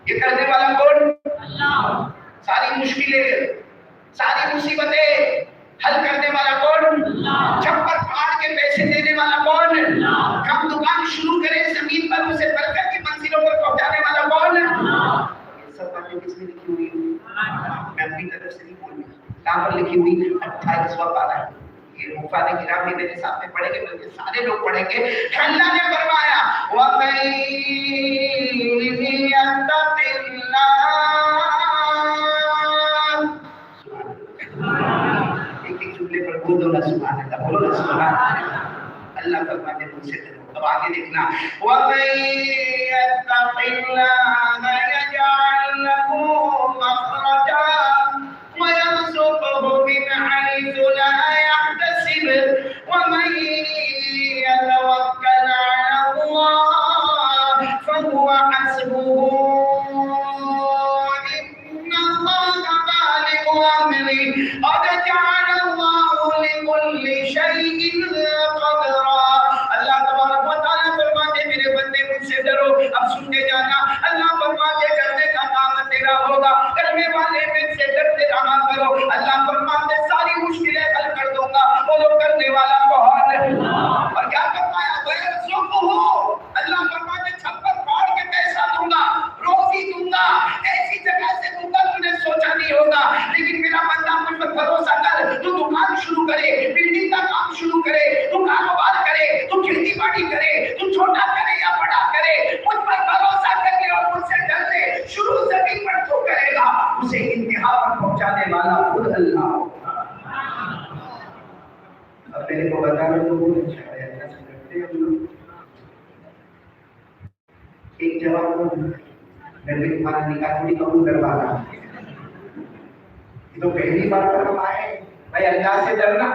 یہ کرنے والا کون؟ اللہ. ساری مشکلیں ساری مصیبتیں حل کرنے والا کون؟ اللہ. چھپر پھاڑ کے پیسے دینے والا کون؟ اللہ. ہم دکان شروع کریں زمین پر اسے برکت کی منزلوں پر پہنچانے والا کون؟ اللہ. یہ سب باتیں کس میں لکھی ہوئی ہیں؟ میں اپنی طرف سے نہیں بول رہا. کہاں پر لکھی ہوئی؟ 28واں پارہ. یہ مفاد کرام بھی میرے سامنے پڑھیں گے بلکہ سارے لوگ پڑھیں گے. اللہ نے فرمایا وَمَن يَتَّقِ اللَّهَ ایک ایک جملے پر بولو نا سبحان اللہ. بولو نا سبحان اللہ. اللہ فرماتے ہیں مجھ سے ڈرو. اب آگے دیکھنا وَمَن يَتَّقِ اللَّهَ يَجْعَل لَّهُ مَخْرَجًا وَيَرْزُقْهُ مِنْ حَيْثُ لَا يَحْتَسِبُ وَمَن يَتَوَكَّلْ عَلَى اللَّهِ فَهُوَ حَسْبُهُ إِنَّ اللَّهَ بَالِغُ أَمْرِهِ قَدْ جَعَلَ اللَّهُ لِكُلِّ شَيْءٍ قَدْرًا. اللہ تبارک و تعالیٰ فرماتے میرے بندے مجھ سے ڈرو. اب سنتے جانا. اللہ فرماتے کرنے کا کام تیرا ہوگا. کرنے والے میں سے ڈرتے رہا کرو. اللہ فرماتے ساری مشکلیں حل کر دوں گا. بولو کرنے والا کون ہے؟ اور کیا فرمایا؟ وَيَرْزُقْهُ. اللہ فرماتے چھپر پھاڑ کے پیسہ دوں گا, روزی دوں گا, ایسی جگہ سے دوں گا تو نے سوچا نہیں ہوگا. لیکن میرا بندہ مجھ پر بھروسہ کر. تو دکان شروع کرے, بلڈنگ کا کام شروع کرے, تو کاروبار کرے, تو کھیتی باڑی کرے, تو چھوٹا کرے یا بڑا کرے, مجھ پر بھروسہ کر لے اور مجھ سے ڈر لے. شروع زمین پر تو کرے گا, اسے انتہا پر پہنچانے والا خود اللہ ہوگا. اب میرے کو بتا رہے تو بہت اچھا ہے. اللہ سے ڈرتے ہیں ہم لوگ. ایک جواب کو میں بھی تمہارا نکاح تھوڑی قبول کروا رہا ہوں. یہ تو پہلی بار پر ہم آئے بھائی اللہ سے ڈرنا.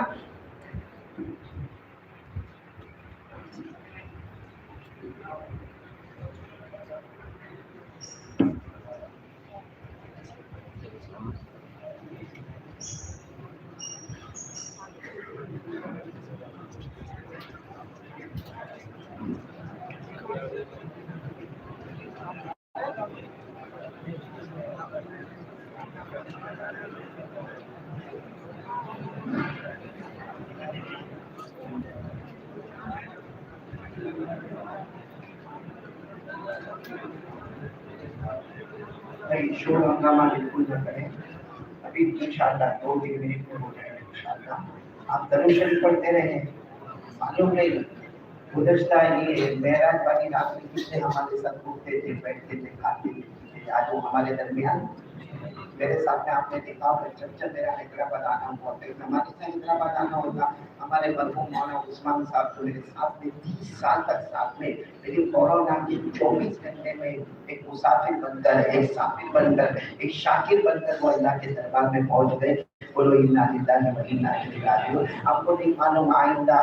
بھائی شور ہنگامہ بالکل نہ کریں. ابھی انشاءاللہ 2-3 منٹ میں ہو جائے گا انشاءاللہ. آپ درود شریف پڑھتے رہیں. معلوم نہیں گزشتہ یہ معراج والی رات میں کتنے ہمارے ساتھ اٹھتے تھے, بیٹھتے تھے, کھاتے تھے. آج وہ ہمارے درمیان میرے ساتھ میں آپ نے دیکھا ہوگا جب میرا حیدرآباد آنا ہوا پھر ہمارے سے حیدرآباد آنا ہوگا. ہمارے مرحوم مولانا عثمان صاحب جو میرے ساتھ میں 30 سال تک ساتھ میں, لیکن کورونا کے 24 گھنٹے میں ایک مسافر بن کر, ایک سافر بن کر, ایک شاکر بن کر وہ اللہ کے دربار میں پہنچ گئے. بولو انا للہ و انا الیہ راجعون. آپ کو نہیں معلوم آئندہ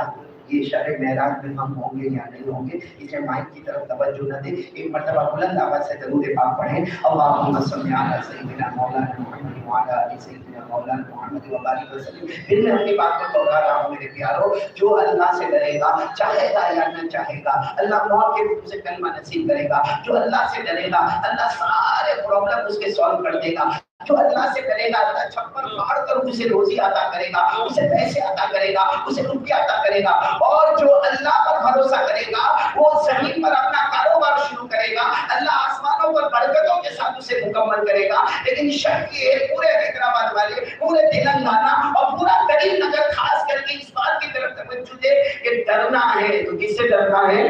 یہ شب معراج میں ہم ہوں گے یا نہیں ہوں گے. اسے مائک کی طرف توجہ نہ دیں. ایک مرتبہ بلند آواز سے درود پاک پڑھیں. اللہم صل علی سیدنا مولانا محمد وعلی آل سیدنا مولانا محمد وبارک وسلم. پھر میں اپنی بات کو دوہرا رہا ہوں میرے پیارو. جو اللہ سے ڈرے گا چاہے گا یا نہ چاہے گا, اللہ موت کے روح سے کلمہ نصیب کرے گا. جو اللہ سے ڈرے گا اللہ سارے پرابلم اس کے سالو کر دے گا. جو اللہ سے کرے گا اللہ چھپر پھاڑ کر اسے روزی عطا کرے گا, اسے پیسے عطا کرے گا, اسے روپیہ عطا کرے گا. اور جو اللہ پر بھروسہ کرے گا وہ زمین پر اپنا کاروبار شروع کرے گا. اللہ آسمانوں پر برکتوں کے ساتھ اسے مکمل کرے گا. لیکن شرط یہ ہے پورے حیدرآباد والے, پورے تلنگانہ اور پورا کریم نگر خاص کر کے اس بات کی طرف توجہ دے کہ ڈرنا ہے تو کس سے ڈرنا ہے؟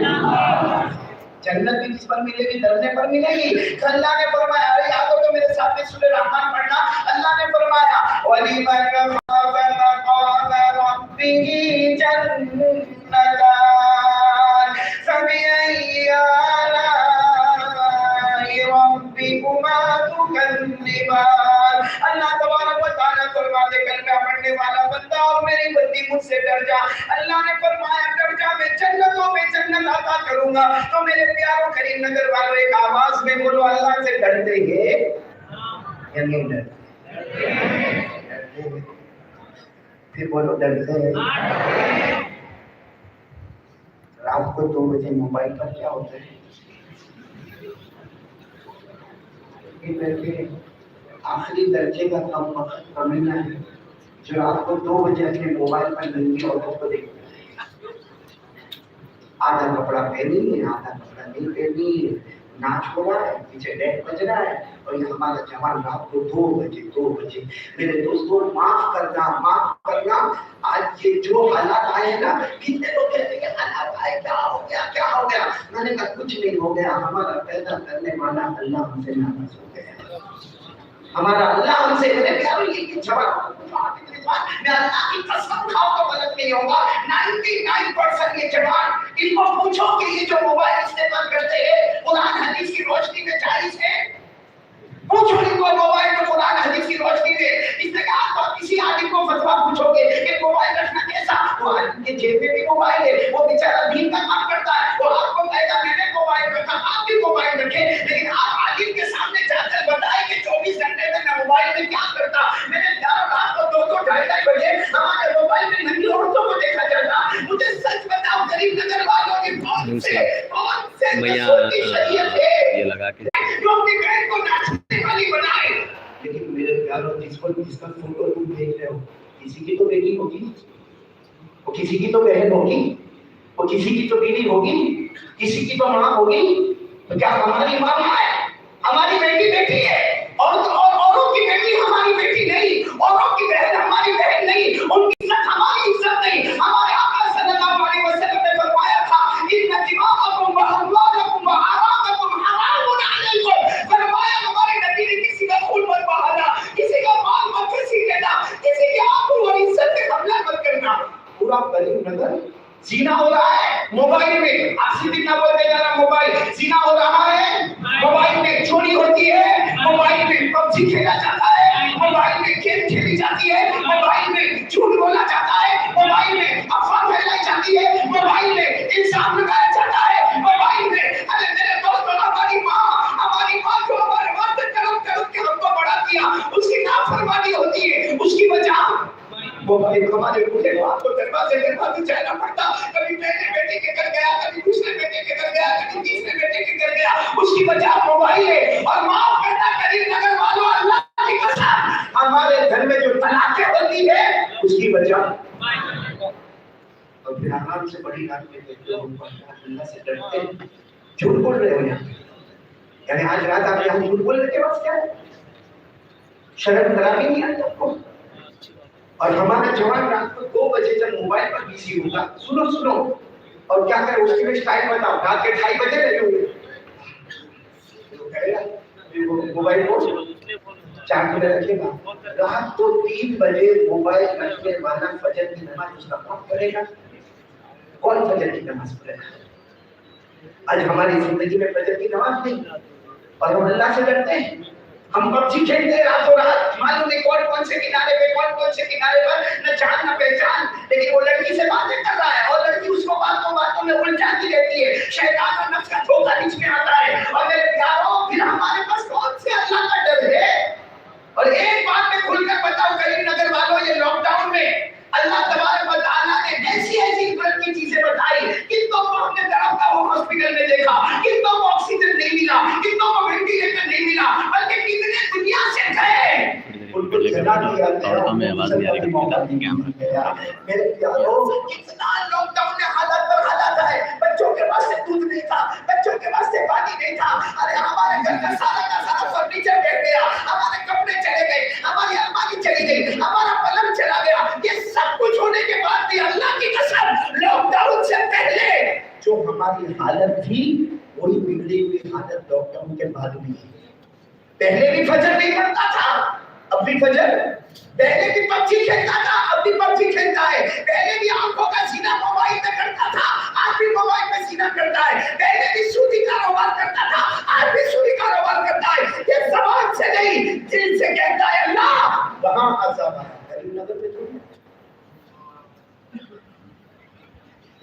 جنت بھی کس پر ملے گی؟ ڈرنے پر ملے گی. اللہ نے فرمایا, ارے یاد ہو تو میرے ساتھ میں سورہ رحمان پڑھنا. اللہ نے فرمایا وَلِمَنْ خَافَ مَقَامَ رَبِّهِ جَنَّتَانِ فَبِأَيِّ آلَاءِ رَبِّكُمَا تُكَذِّبَانِ. اللہ تبارک و تعالیٰ فرماتے کلمہ پڑھنے والا بندہ اور میری بندی مجھ سے ڈر جا. اللہ نے فرمایا ڈر جا, میں جنتوں میں جنت عطا کروں گا. تو میرے پیاروں کریم نگر والوں ایک آواز میں بولو اللہ سے ڈرتے ہیں یا نہیں ڈرتے؟ پھر بولو ڈرتے ہیں. رات کو 2 بجے موبائل پر کیا ہوتا ہے؟ کہ بیٹھے آخری درجے کا کم وقت کمینا ہے جو رات کو 2 بجے اپنے موبائل پر ننگی عورتوں کو دیکھتا ہے، آدھا کپڑا پہنی ہے آدھا کپڑا نہیں پہنی ہے، ناچ ہو رہا ہے، پیچھے ڈیک بج رہا ہے، اور یہ ہمارا جوان رات کو 2 بجے میرے دوستوں معاف کرنا آج یہ جو حالات آئے ہیں نا، کتنے لوگ کہتے ہیں کہ حالات آئے کیا ہو گیا، میں نے کہا کچھ نہیں ہو گیا، ہمارا پیدا کرنے والا اللہ ہم سے ناراض ہو گیا، ہمارا اللہ ہم سے میرے پیارے کی جواب میں اللہ کی قسم کھاؤ تو غلط نہیں ہوگا، 99% یہ جوان ان کو پوچھو کہ یہ جو موبائل استعمال کرتے ہیں قرآن حدیث کی روشنی میں جائز ہے؟ پوچھو ان کو موبائل میں قرآن حدیث کی روشنی میں، اس نے کہا آپ کسی عالم کو فتویٰ پوچھو گے کہ موبائل رکھنا کیسا، وہ عالم کے جیب میں بھی موبائل ہے، وہ بیچارہ دین کا کام کرتا ہے، وہ آپ کو کہے گا میں نے موبائل رکھا، آپ بھی موبائل رکھے، لیکن آپ عالم کے سامنے جا کر بتائیں کہ 24 گھنٹے میں میں موبائل میں کیا کرتا، میں نے رات کو 2 2:30 بجے ہمارے موبائل میں ننگی عورتوں کو دیکھا جاتا، مجھے سچ بتاؤ غریب نگر والوں کی کون سے رسول کی شریعت ہے یہ لگا کے جو اپنی بہن کو ناچنے والی بنائے؟ لیکن میرے پیاروں جس کا فوٹو تم دیکھ رہے ہو، کسی کی تو بیٹی ہوگی، وہ کسی کی تو بہن ہوگی، وہ کسی کی تو بیوی ہوگی، کسی کی تو ماں ہوگی، تو کیا ہماری ماں ہے؟ ہماری بیٹی ہے، اور اوروں کی بیٹی ہماری بیٹی نہیں، اوروں کی بہن ہماری بہن نہیں، ان کی عزت ہماری عزت نہیں۔ ہمارے آقا صلی اللہ علیہ وسلم نے فرمایا تھا ان دماءکم واموالکم واعراضکم حرام علیکم، فرمایا ہمارے نبی نے کسی کا خون مت بہانا، کسی کا مال مت کسی لینا، کسی کی آبرو اور عزت پہ حملہ مت کرنا۔ پورا کریم نگر زنا ہو رہا ہے موبائل میں، آپ سے کتنا بولتے جانا موبائل، زنا ہو رہا ہے موبائل میں، چوری ہوتی ہے موبائل میں، پب جی کھیلا جاتا ہے موبائل میں، گیم کھیلی جاتی ہے موبائل میں، جھوٹ بولا جاتا ہے موبائل میں، افواہ پھیلائی جاتی ہے موبائل میں، الزام لگایا جاتا ہے موبائل میں۔ ارے میرے دوستوں ہماری ماں جو ہمارے وقت کرم کے ہم کو بڑا کیا، اس کی نافرمانی ہوتی ہے، اس کی وجہ موبائل۔ ہمارے بوڑھے باپ کو دروازے جانا پڑتا، کبھی پہلے بیٹے کے گھر گیا، کبھی دوسرے بیٹے کے گھر گیا، کبھی تیسرے بیٹے کے گھر گیا، اس کی وجہ موبائل ہے۔ اور معاف کرنا کریم نگر والوں، اللہ کی قسم ہمارے گھر میں جو طلاقیں ہوتی ہے اس کی وجہ، اور پھر آرام سے بڑی رات میں دیکھتے ہو اللہ سے ڈرتے ہیں، جھوٹ بول رہے ہو یہاں، یعنی آج رات آپ یہاں جھوٹ بولنے کے وقت کیا ہے؟ شرم خرابی نہیں آئی آپ کو؟ اور ہمارا جوان رات کو 2 بجے جب موبائل پر بزی ہوگا، سنو اور کیا کرے اس کے بھی ٹائم بتاؤ، رات کے 2:30 بجے لگے ہوئے تو کہے گا موبائل کو چارج میں رکھے گا، رات کو 3 بجے موبائل رکھنے والا فجر کی نماز اس کا کون کرے گا؟ کون فجر کی نماز پڑھے گا؟ آج ہماری زندگی میں فجر کی نماز نہیں، اور ہم اللہ سے ڈرتے ہیں، ہم پب جی کھیلتے ہیں راتوں رات، معلوم نہیں کون سے کنارے پہ کون سے کنارے پر، نہ جان نہ پہچان، لیکن وہ لڑکی سے باتیں کر رہا ہے اور لڑکی اس کو باتوں میں الجھاتی رہتی ہے، شیطان اور نفس کا دھوکہ بیچ میں آتا ہے۔ اور میرے پیاروں پھر ہمارے پاس کون سے اللہ کا ڈر ہے؟ اور ایک بات میں کھل کر بتاؤں کریم نگر والوں، یہ لاک ڈاؤن میں اللہ تبارک و تعالیٰ نے ایسی قسم کی چیزیں بتائی، کتنوں کو ہم نے طرف کا وہ ہاسپٹل میں دیکھا، کتنوں کو آکسیجن نہیں ملا، کتنوں کو وینٹیلیٹر نہیں ملا، بلکہ کتنے دنیا سے گئے، ان کو جلا دیا گیا۔ میرے پیاروں کتنا لاک ڈاؤن میں حالت پر حالات ہے، بچوں کے پاس سے دودھ نہیں تھا، بچوں کے پاس سے پانی نہیں تھا، ارے ہمارے گھر کا سارا فرنیچر گر گیا، ہمارے کپڑے چلے گئے، ہماری الماری چلی گئی، ہمارا پلنگ چلا گیا، یہ سب کچھ ہونے کے بعد بھی اللہ کی قسم لاک ڈاؤن سے پہلے جو ہماری حالت تھی وہی بگڑی ہوئی حالت لاک ڈاؤن کے بعد بھی ہے۔ پہلے بھی فجر نہیں پڑتا تھا، اب بھی فجر، پہلے بھی پب جی کھیلتا تھا، اب بھی پب جی کھیلتا ہے، پہلے بھی آنکھوں کا زنا موبائل میں کرتا تھا، آج بھی موبائل میں زنا کرتا ہے، پہلے بھی سودی کاروبار کرتا تھا، آج بھی سودی کاروبار کرتا ہے۔ یہ زبان سے نہیں دل سے کہتا ہے اللہ وہاں عذاب ہے۔ کریم نگر میں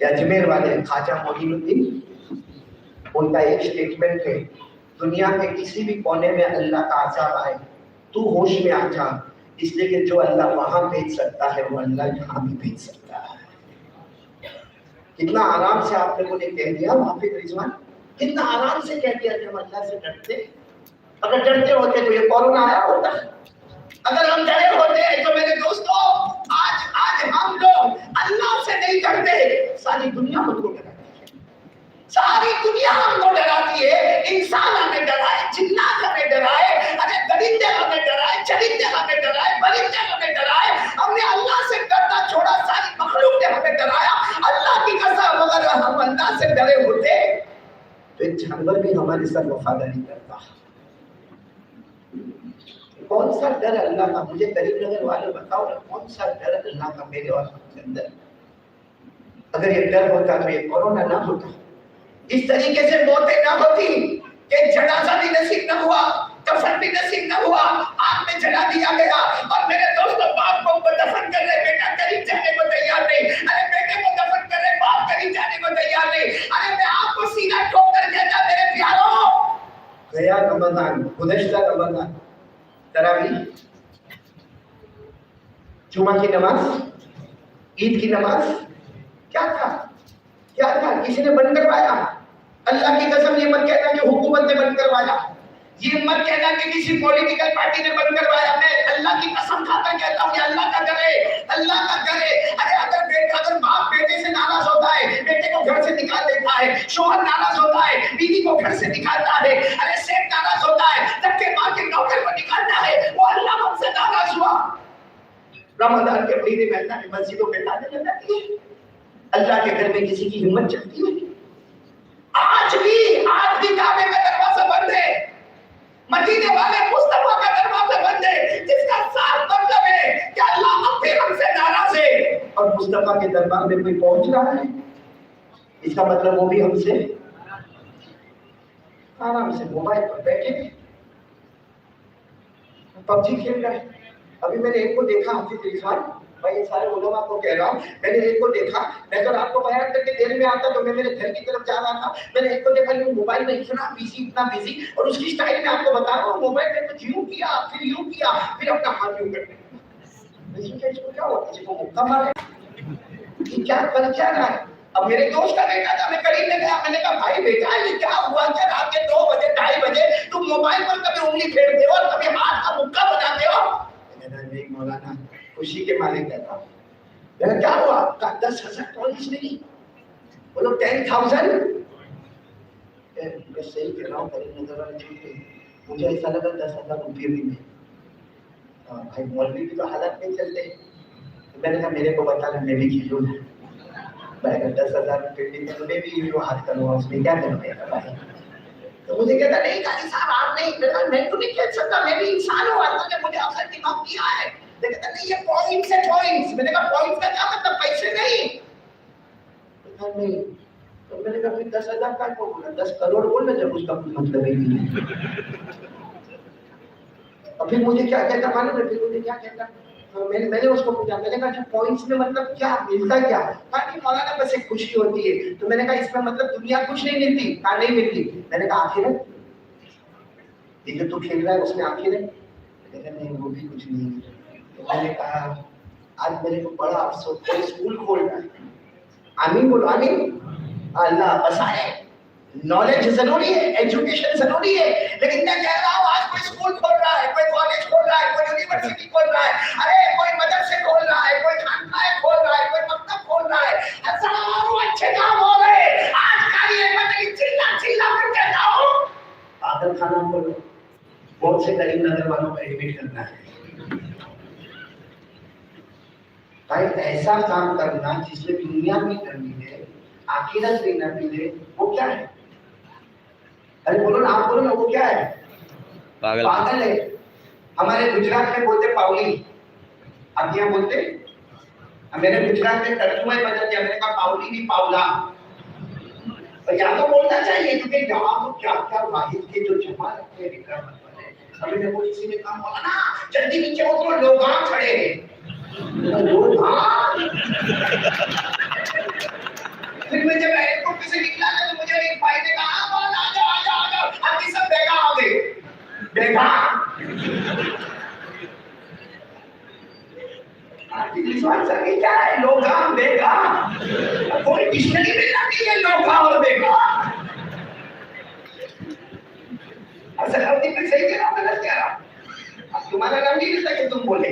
جو اجمیر والے خواجہ معین الدین، ان کا ایک سٹیٹمنٹ ہے، دنیا کے کسی بھی کونے میں اللہ کا عذاب آئے تو ہوش میں آ جا، اس لیے کہ جو اللہ وہاں بھیج سکتا ہے وہ اللہ یہاں بھی بھیج سکتا ہے۔ کتنا آرام سے آپ نے مجھے کہہ دیا حافظ رضوان، کتنا آرام سے کہہ دیا کہ ہم اللہ سے ڈرتے، اگر ڈرتے ہوتے تو یہ کورونا آیا ہوتا. اگر ہم ڈرے ہوتے تو میرے دوستوں آج ہم لوگ اللہ سے نہیں ڈرتے, ساری دنیا ہم کو ڈراتی ہے, ساری دنیا ہم کو ڈراتی ہے. انسان ہمیں ڈرائے, جنات ہمیں ڈرائے, ارے درندے ہمیں ڈرائے, چرندے ہمیں ڈرائے, پرندے ہمیں ڈرائے. ہم نے اللہ سے ڈرنا چھوڑا, ساری مخلوق نے ہمیں ڈرایا. اللہ کی قسم اگر ہم اللہ سے ڈرے ہوتے تو ایک جانور بھی ہمارے ساتھ وفاداری کرتا. کون سا ڈر اللہ کا؟ مجھے کریم نگر والے بتاؤ نا, کون سا ڈر اللہ کا میرے اور آپ کے اندر؟ اگر یہ ڈر ہوتا تو یہ کورونا نہ ہوتا, اس طریقے سے موتیں نہ ہوتی کہ جنازہ بھی نصیب نہ ہوا, دفن بھی نصیب نہ ہوا, آگ میں جلا دیا گیا. اور میرے دوستوں باپ کو دفن کر رہے, بیٹا قریب جانے کو تیار نہیں. ارے بیٹے کو دفن کر رہے, باپ قریب جانے کو تیار نہیں. ارے میں آپ کو سینہ ٹھوک کر کہتا میرے پیاروں, گیا رمضان, گزشتہ رمضان, تراویح, جمعہ کی نماز, عید کی نماز, کیا تھا کیا تھا؟ کسی نے بند کروایا؟ اللہ کی قسم یہ مت کہنا کہ حکومت نے بند کروایا, یہ مت کہنا کہ کسی پولیٹیکل پارٹی نے بند کروایا. میں اللہ کی قسم کھا کر کہتا ہوں کہ اللہ کا ڈر ہے, اللہ کا ڈر ہے. ارے اگر باپ بیٹے سے ناراض ہوتا ہے, بیٹے کو گھر سے نکال دیتا ہے, شوہر ناراض ہوتا ہے, بیوی کو گھر سے نکالتا ہے, ارے سیٹ ناراض ہوتا ہے, دھکے مار کے نوکر کو نکالتا ہے, وہ اللہ ہم سے ناراض ہوا. رمضان کے مہینے میں اللہ نے مسجدوں پہ تالے لگاتی ہے, اللہ کے گھر میں کسی کی ہمت چلتی ہے؟ آج بھی کعبے کا دروازہ بند ہے, مدینے والے مصطفیٰ کا دروازہ بند ہے, جس کا صاف مطلب ہے کہ اللہ اب بھی ہم سے ناراض ہے. اور مصطفیٰ کے دربار میں کوئی پہنچ رہا ہے, اس کا مطلب وہ بھی ہم سے آرام سے موبائل پر بیٹھے پب جی کھیل رہے. ابھی میں نے ایک کو دیکھا, حافظ عرفان, میں یہ سارے علماء کو کہہ رہا ہوں, میں نے ایک کو دیکھا, میں تو رات کو بیان کر کے دیر میں آتا تو میں میرے گھر کی طرف جا رہا تھا, میں نے ایک کو دیکھا موبائل میں اتنا بزی, اور اس کی سٹائل میں آپ کو بتا رہا ہوں, موبائل میں کچھ یوں کیا, پھر یوں کیا, پھر اپنا ہاتھ یوں کرتے. میں سوچا اس کو کیا ہوا, کسی کو مکہ مارے, یہ کیا کر کیا رہا ہے. اب میرے دوست کا بیٹا تھا, میں قریب میں گیا, میں نے کہا بھائی بیٹا یہ کیا ہوا کہ رات کے 2 بجے 2:30 بجے تم موبائل پر کبھی انگلی پھیرتے ہو اور کبھی ہاتھ کا مکہ بناتے ہو. نہیں مولانا, خوشی کے مارے کہتا ہوں. کیا ہوا؟ 10,000 پولیس نہیں, بولو 10,000. میں صحیح کہہ رہا ہوں, مجھے ایسا لگا 10,000 روپئے بھی نہیں. بھائی مولوی بھی تو حالت نہیں چلتے. میں نے کہا میرے کو بتا میں بھی کھیلوں. میں نے 10,000 روپئے بھی میں بھی ہاتھ کروں, اس میں کیا کروں بھائی. تو مجھے کہتا نہیں قاضی صاحب آپ نہیں, میں تو نہیں کھیل سکتا, میں بھی انسان ہوں, اللہ نے مجھے اپنا دماغ دیا ہے. کہتا نہیں یہ پوائنٹس ہے, پوائنٹس. میں نے کہا پوائنٹس کا کیا مطلب, پیسے نہیں. نہیں تو میں نے کہا پھر 10,000 کا کو بولا, 10 کروڑ بولنا جب اس کا کوئی مطلب ہی نہیں. اور پھر مجھے کیا کہتا معلوم ہے, پھر مجھے کیا کہتا, میں نے اس کو پوچھا, میں نے کہا جو پوائنٹس میں مطلب کیا ملتا کیا؟ کہا کہ مولانا بس ایک خوشی ہوتی ہے. تو میں نے کہا اس میں مطلب دنیا کچھ نہیں ملتی. کہا نہیں ملتی. میں نے کہا آخرت, یہ جو تو کھیل رہا ہے اس میں آخرت؟ میں نے کہا نہیں وہ بھی کچھ نہیں. تو میں نے کہا آج میرے کو بڑا افسوس, کوئی اسکول کھول رہا ہے, آمین بولو آمین, اللہ بسائے. نالج ضروری ہے, ایجوکیشن ضروری ہے, لیکن میں کہہ رہا ہوں آج کوئی اسکول کھول رہا ہے, کوئی کالج کھول رہا ہے, کوئی یونیورسٹی کھول رہا ہے, ارے کوئی مدرسے کھول رہا ہے, کوئی خانقاہیں کھول رہا ہے, کوئی مکتب کھول رہا ہے, ہزاروں اچھے کام ہو رہے. آج کا یہ مطلب چلا کر کہتا ہوں پاگل خانہ کھولو. بہت سے کریم نگر والوں کو ایڈمٹ کرنا ہے. بھائی ایسا کام کرنا جس میں دنیا بھی نہ ملے, آخرت بھی نہ ملے, وہ کیا ہے؟ ارے بولو نا, آپ بولو نا, وہ کیا ہے؟ پاگل ہے. ہمارے گجرات میں بولتے پاؤلی, آپ یہاں بولتے, میرے گجرات میں ترجمہ بدل دیا, میں نے کہا پاؤلی نہیں پاؤلا. یا تو بولنا چاہیے کیونکہ یہاں تو کیا کیا واحد کے جو جمع رکھتے ہیں. ابھی میں کو کسی نے کہا مولانا جلدی نیچے اترو, لوگ آ کھڑے ہیں. پھر میں جب ایئرپورٹ سے نکلا تو مجھے ایک بھائی نے کہا مولانا آ جاؤ آ جاؤ آ جاؤ, آپ کی سب بیگا آ گئے. بیگا کیا ہے؟ لوگا بیگا, کوئی ڈکشنری میں نہیں ہے لوگا اور بیگا. असलाउद्दीन में सही कह रहा हूँ गलत कह रहा हूँ? अब तुम्हारा नाम नहीं लेता कि तुम बोले,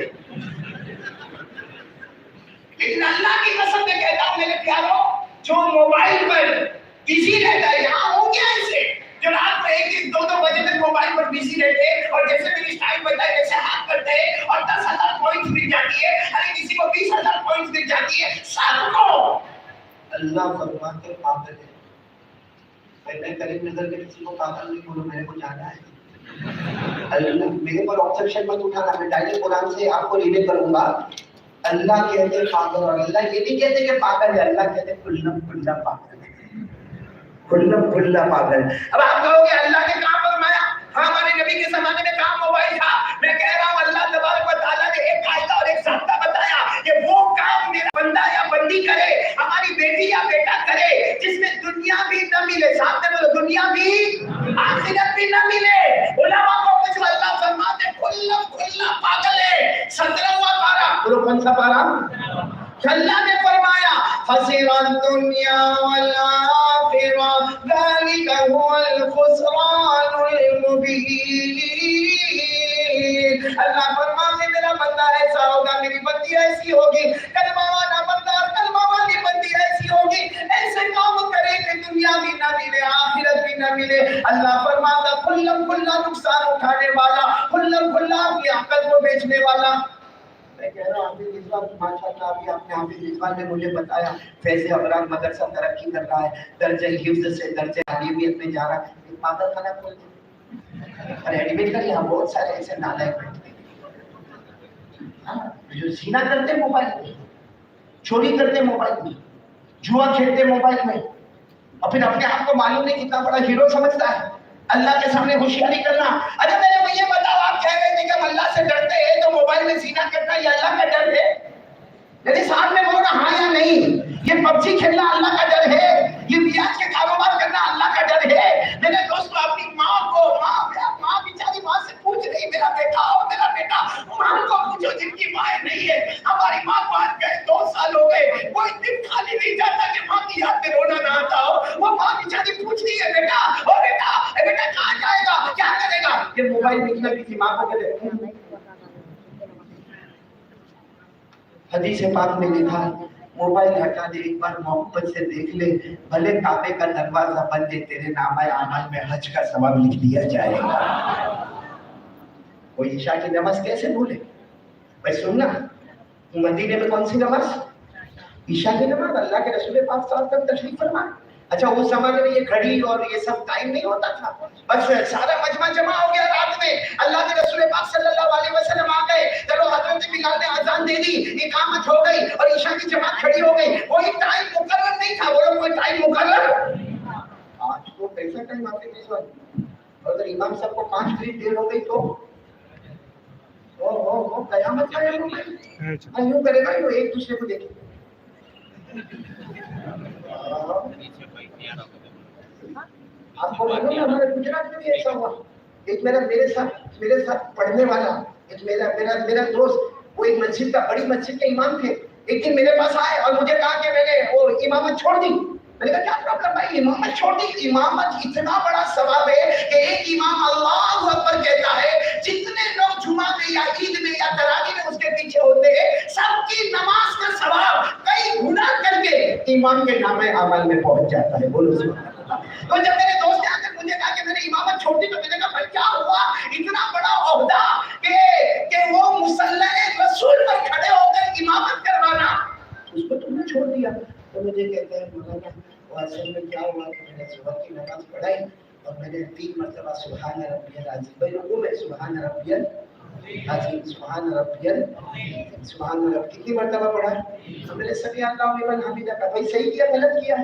लेकिन अल्लाह की कसम मैं कहता हूँ मेरे प्यारों, जो मोबाइल पर बिजी रहता है, यहाँ हो गया इसे, जो रात को 1-1, 2-2 बजे तक मोबाइल पर बिजी रहते हैं और जैसे मैंने स्टाइल बताया वैसे हाथ करते हैं और 10,000 पॉइंट्स मिल जाती है, अरे किसी को 20,000 पॉइंट्स मिल जाती है, सबको अल्लाह फरमाते पागल है। मैं करीब नजर में किसी को पागल नहीं बोलूं, मेरे को जाना है। अल्लाह मेरे पर ऑब्जेक्शन मत उठाना, मैं डायरेक्ट कुरान से आपको रिलेट करूंगा। अल्लाह कहते पागल और अल्लाह ये नहीं कहते कि पागल है, अल्लाह कहते खुल्लम खुल्ला पागल है, खुल्लम खुल्ला पागल। अब आप कहोगे अल्लाह ने कहां फरमाया? हाँ, हमारे नबी के जमाने में कहां मोबाइल था? मैं कह रहा हूं अल्लाह तबारक व तआला ने एक कायदा और एक ज़ाब्ता बताया कि वो काम मेरा बंदा या बंदी करे, हमारी बेटी या बेटा करे जिसमें दुनिया भी न मिले, सामने बोलो दुनिया भी आखिरत भी न मिले। उलमा को कुछ अल्लाह फरमाते खुल्लम खुल्ला पागल है। 17वां पारा, बोलो कौन सा पारा? अल्लाह ने फरमाया फसिरन दुनिया वल आखिरा ज़ालिका हुवल खुसरानुल मुबीन। अल्लाह फरमाते मेरा बंदा ऐसा होगा, मेरी बंदी ऐसी होगी, कलमा वाला बंदा और कलमा वाली बंदी ऐसी होगी, ऐसे काम करे कि दुनिया भी ना मिले आखिरत भी ना मिले। अल्लाह फरमाता खुल्लम खुल्ला नुकसान उठाने वाला, खुल्लम खुल्ला अपनी अक्ल को बेचने वाला। मैं कह रहा हूँ हाफिज रिजवान, माशाअल्लाह अभी आपने हाफिज रिजवान ने मुझे बताया फैज़ अबरार मदरसा तरक्की कर रहा है, दर्जे हिफ्ज़ से दर्जे आलिमियत में जा रहा है, एक पागल खाना खोल और एडमिट कर यहाँ बहुत सारे ऐसे नालायक बैठे हैं जो ज़िना करते मोबाइल में, चोरी करते मोबाइल में, जुआ खेलते मोबाइल में, और फिर अपने आप को मालूम नहीं कितना बड़ा हीरो समझता है। अल्लाह के सामने होशियारी करना। अरे मेरे भैया बताओ, आप कह रहे थे कि हम अल्लाह से डरते हैं तो मोबाइल में ज़िना करना ये अल्लाह का डर है? यदि साथ में बोलो ना हाँ या नहीं। ये पबजी खेलना अल्लाह का डर है, ये ब्याज के कारोबार करना अल्लाह का डर है। मेरे दोस्तों अपनी माँ को, माँ बेचारी माँ से पूछ रही मेरा बेटा और मेरा बेटा, माँ को पूछो जिनकी माँ नहीं है। हमारी माँ को आज गए 2 साल हो गए, कोई दिन खाली नहीं जाता कि माँ की याद में रोना ना आता हो। वो माँ बेचारी पूछती है बेटा ओ बेटा कहाँ जाएगा, क्या करेगा? ये मोबाइल निकला किसी माँ को कहते हदीस पाक में लिखा मोबाइल हटा दे, एक बार मोहब्बत से देख ले, भले काबे का दरवाजा बंद है, तेरे नामा अमल में हज का सवाब लिख दिया जाएगा। वो ईशा की नमाज कैसे भूले? भाई सुनना, मदीने में कौन सी नमाज? ईशा की नमाज। अल्लाह के रसूल पाक साहब का तशरीफ फरमा। अच्छा उस जमाने में ये घड़ी और ये सब टाइम नहीं होता था, बस सारा मजमा जमा हो गया रात में, अल्लाह के रसूल पाक सल्लल्लाहु अलैहि वसल्लम आ गए, चलो हजरत बिलाल ने अजान दे दी, इकामत हो गई और ईशा की जमात खड़ी हो गई। कोई टाइम मुकर्रर नहीं था, बोलो कोई टाइम मुकर्रर। आज तो कैसा टाइम आपके इस वक्त, अगर इमाम साहब को 5 मिनट देर हो गई तो ओ कयामत कायम हो गई। यूं करेगा यो एक दूसरे को देखेंगे। आपको मालूम है हमारे गुजरात में भी ऐसा हुआ। एक मेरे साथ पढ़ने वाला एक मेरा दोस्त, वो एक मस्जिद का, बड़ी मस्जिद के इमाम थे। एक दिन मेरे पास आए और मुझे कहा कि मैंने वो इमामत छोड़ दी। मैंने कहा क्या प्रॉब्लम भाई, इमामत छोड़ दी? इमामत इतना बड़ा सवाब है कि एक इमाम अल्लाहु अकबर कहता है, जितने लोग जुमा में या ईद में या तरावी में उसके पीछे होते हैं, सबकी नमाज का सवाब कई गुना करके इमाम के नामे अमल में पहुंच जाता है। बोलो सुभान अल्लाह। तो जब मेरे दोस्त ने आकर मुझे कहा कि मैंने इमामत छोड़ दी, तो मैंने कहा भाई क्या हुआ? इतना बड़ा ओहदा कि वो मुसल्ले रसूल पर खड़े होकर इमामत करवाना, उसको तुमने छोड़ दिया। तो मुझे कहते हैं मौलाना असल में क्या हुआ कि मैंने सुबह की नमाज पढ़ाई और मैंने 3 मरतबा सुभान रब्बियल अज़ीम, भाई रुकू में सुभान रब्बियल अज़ीम, सुभान रब्बियल, सुभान रब्ब कितनी मरतबा पढ़ा? तो मैंने समी अल्लाहु लिमन हमिदा का। भाई सही किया गलत किया?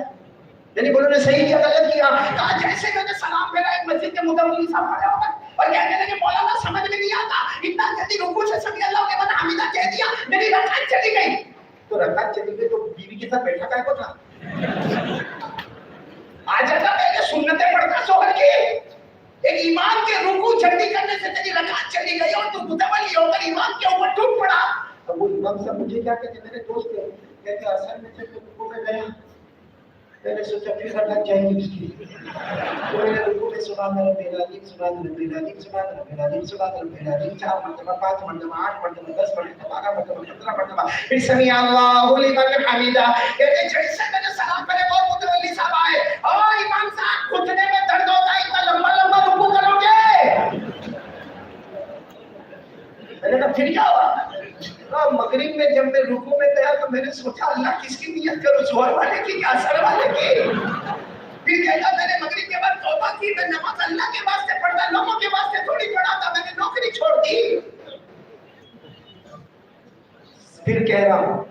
यानी बोलो ने सही किया गलत किया? कहा जैसे मैंने सलाम फेरा, एक मस्जिद के मुदव्विर साहब खड़े हो गए और कहने लगे मौलाना समझ में नहीं आता, इतना जल्दी रुकू से समी अल्लाहु लिमन हमिदा कह दिया, मेरी रकात चली गई। तो रकात चली गई तो बीवी के साथ बैठा काय को था? आ जाता पहले सुन्नतें पढ़ता सोहर की। एक इमाम के रुकू जल्दी करने से तेरी रकात चली गई और तू मुतवल्ली होकर इमाम के ऊपर टूट पड़ा। अब वो इमाम साहब मुझे क्या कहते, मेरे दोस्त कहते असल में जब रुकू में गया میں نے سوچا فکر لگ جائے گی اس کی، تو میں نے رکوع میں سبحان ربی العظیم سبحان ربی العظیم سبحان ربی العظیم سبحان ربی العظیم 4 مرتبہ 5 مرتبہ 8 مرتبہ 10 مرتبہ 12 مرتبہ 15 مرتبہ پھر سمیع اللہ لمن حمیدہ کہتے جیسے میں نے سلام پڑھے وہ متولی صاحب آئے اور امام صاحب گھٹنے میں درد ہوتا ہے اتنا لمبا لمبا رکوع کرو گے؟ میں نے کہا پھر کیا ہوا؟ مغرب میں جب میں رکوع میں گیا تو میں نے سوچا اللہ کس کی نیت کرو، زہر والے کی یا اثر والے کی؟ پھر کہتا میں نے مغرب کے بعد توبہ کی، میں نماز اللہ کے واسطے پڑھتا، لوگوں کے واسطے تھوڑی پڑھاتا، میں نے نوکری چھوڑ دی۔ پھر کہہ رہا ہوں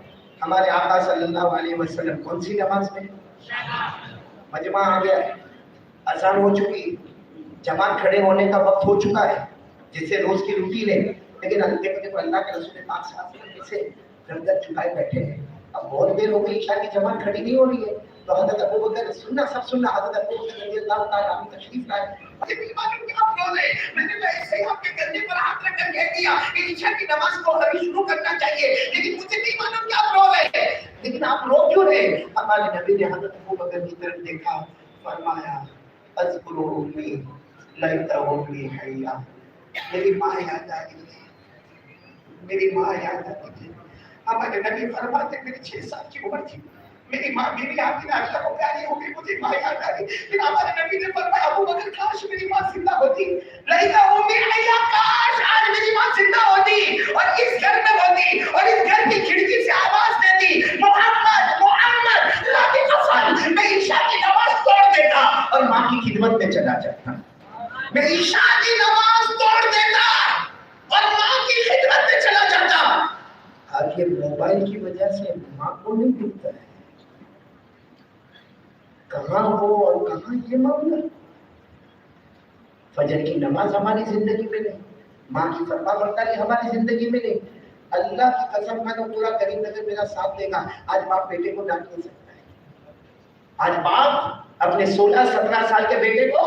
ہمارے آقا صلی اللہ علیہ وسلم کون سی نماز میں؟ مجمع آ گیا ہے، اذان ہو چکی، جماعت کھڑے ہونے کا وقت ہو چکا ہے جیسے روز کی روٹین ہے، لیکن اللہ کے رسول پاک صلی اللہ علیہ وسلم سے گردن جھکائے بیٹھے ہیں۔ اب بہت دیر ہو گئی، عشاء کی جماعت کھڑی نہیں ہو رہی ہے، تو حضرت ابو بکر سننا سب سننا، حضرت ابو بکر رضی اللہ تعالیٰ عنہ تشریف لائے۔ میں نے ایسے ہی آپ کے گردے پر ہاتھ رکھ کر کہہ دیا کہ عشاء کی نماز کو ابھی شروع کرنا چاہیے، لیکن مجھے نہیں معلوم کہ آپ رو رہے ہیں۔ لیکن آپ رو کیوں رہے؟ ہمارے نبی نے حضرت ابو بکر کی طرف دیکھا، فرمایا اذکر امی لیت امی حیا، میری ماں یاد آ گئی، میری ماں یاد آ گئی۔ ہمارے نبی فرماتے میری 6 سال کی عمر تھی، میری ماں میری آنکھیں اللہ کو پیاری ہو گئی، مجھے ماں یاد آ گئی۔ پھر ہمارے نبی نے فرمایا ابو بکر کاش میری ماں زندہ ہوتی، لیتا امی حیا، کاش آج میری ماں زندہ ہوتی اور اس گھر میں ہوتی اور اس گھر کی کھڑکی سے آواز دیتی محمد محمد، اللہ کی قسم میں عشاء کی نماز توڑ دیتا اور ماں کی خدمت میں چلا جاتا، میں عشاء کی نماز توڑ دیتا اور ماں کی خدمت میں چلا جاتا۔ آج یہ موبائل کی وجہ سے ماں کو نہیں دکھتا ہے، کہاں ہو اور کہاں یہ معاملہ۔ فجر کی نماز ہماری زندگی میں نہیں، ماں کی فرما برداری ہماری زندگی میں نہیں۔ اللہ کی قسم میں تو پورا کریم نگر میرا ساتھ دے گا، آج باپ بیٹے کو ڈانٹ نہیں سکتا ہے۔ آج باپ اپنے 16-17 سال کے بیٹے کو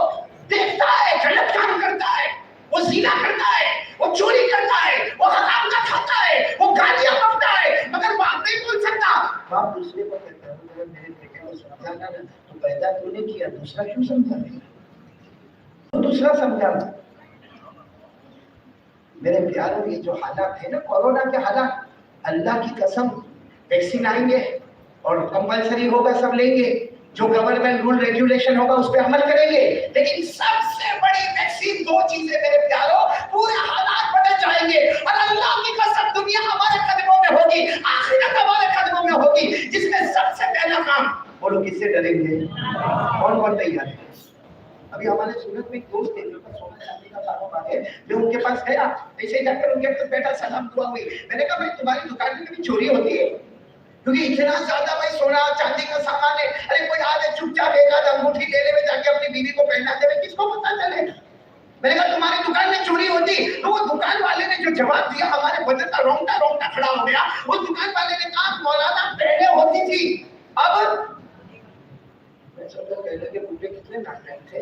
دیکھتا ہے، غلط کام کرتا ہے، وہ زنا کرتا ہے، وہ چوری کرتا ہے، وہ حرام کا کھاتا ہے، وہ گالیاں بکتا ہے، مگر باپ نہیں بول سکتا۔ باپ دوسرے کو کہتا ہے میرے بیٹے کو سمجھانا، تو پیدا تو نے کیا، دوسرا کیوں سمجھا رہے؟ دوسرا سمجھا۔ میرے پیاروں یہ جو حالات ہے نا کورونا کے حالات، اللہ کی قسم ویکسین آئیں گے اور کمپلسری ہوگا، سب لیں گے، جو گورنمنٹ رول ریگولیشن ہوگا اس پہ عمل کریں گے، لیکن سب سے بڑی ویکسین 2 چیزیں میرے پیاروں، پورے حالات بدل جائیں گے اور اللہ کی قسم دنیا ہمارے قدموں میں ہوگی، آخرت ہمارے قدموں میں ہوگی، جس میں سب سے پہلا کام، بولو کس سے ڈریں گے؟ کون کون تیار ہے؟ ابھی ہمارے سورت میں ایک دوست ہے جو سونا چاندی کا کاروبار ہے، میں ان کے پاس گیا، ایسے جا کر ان کے پاس بیٹھا، سلام دعا ہوئی، میں نے کہا بھائی تمہاری دکان میں کبھی چوری ہوتی ہے؟ کیونکہ اتنا زیادہ بھائی سونا چاندی کا سامان ہے، ارے کوئی آدھے چپ چاپ ایک آدھ انگوٹھی لے لے میں جا کے اپنی بیوی کو پہنا دے، کس کو پتا چلے؟ میں نے کہا تمہاری دکان میں چوری ہوتی؟ تو وہ دکان والے نے جو جواب دیا ہمارے بدن کا رونگٹا کھڑا ہو گیا۔ اس دکان والے نے کہا مولانا پہلے ہوتی تھی، اب میں سمجھا پہلے کے بوٹے کتنے ناٹک تھے،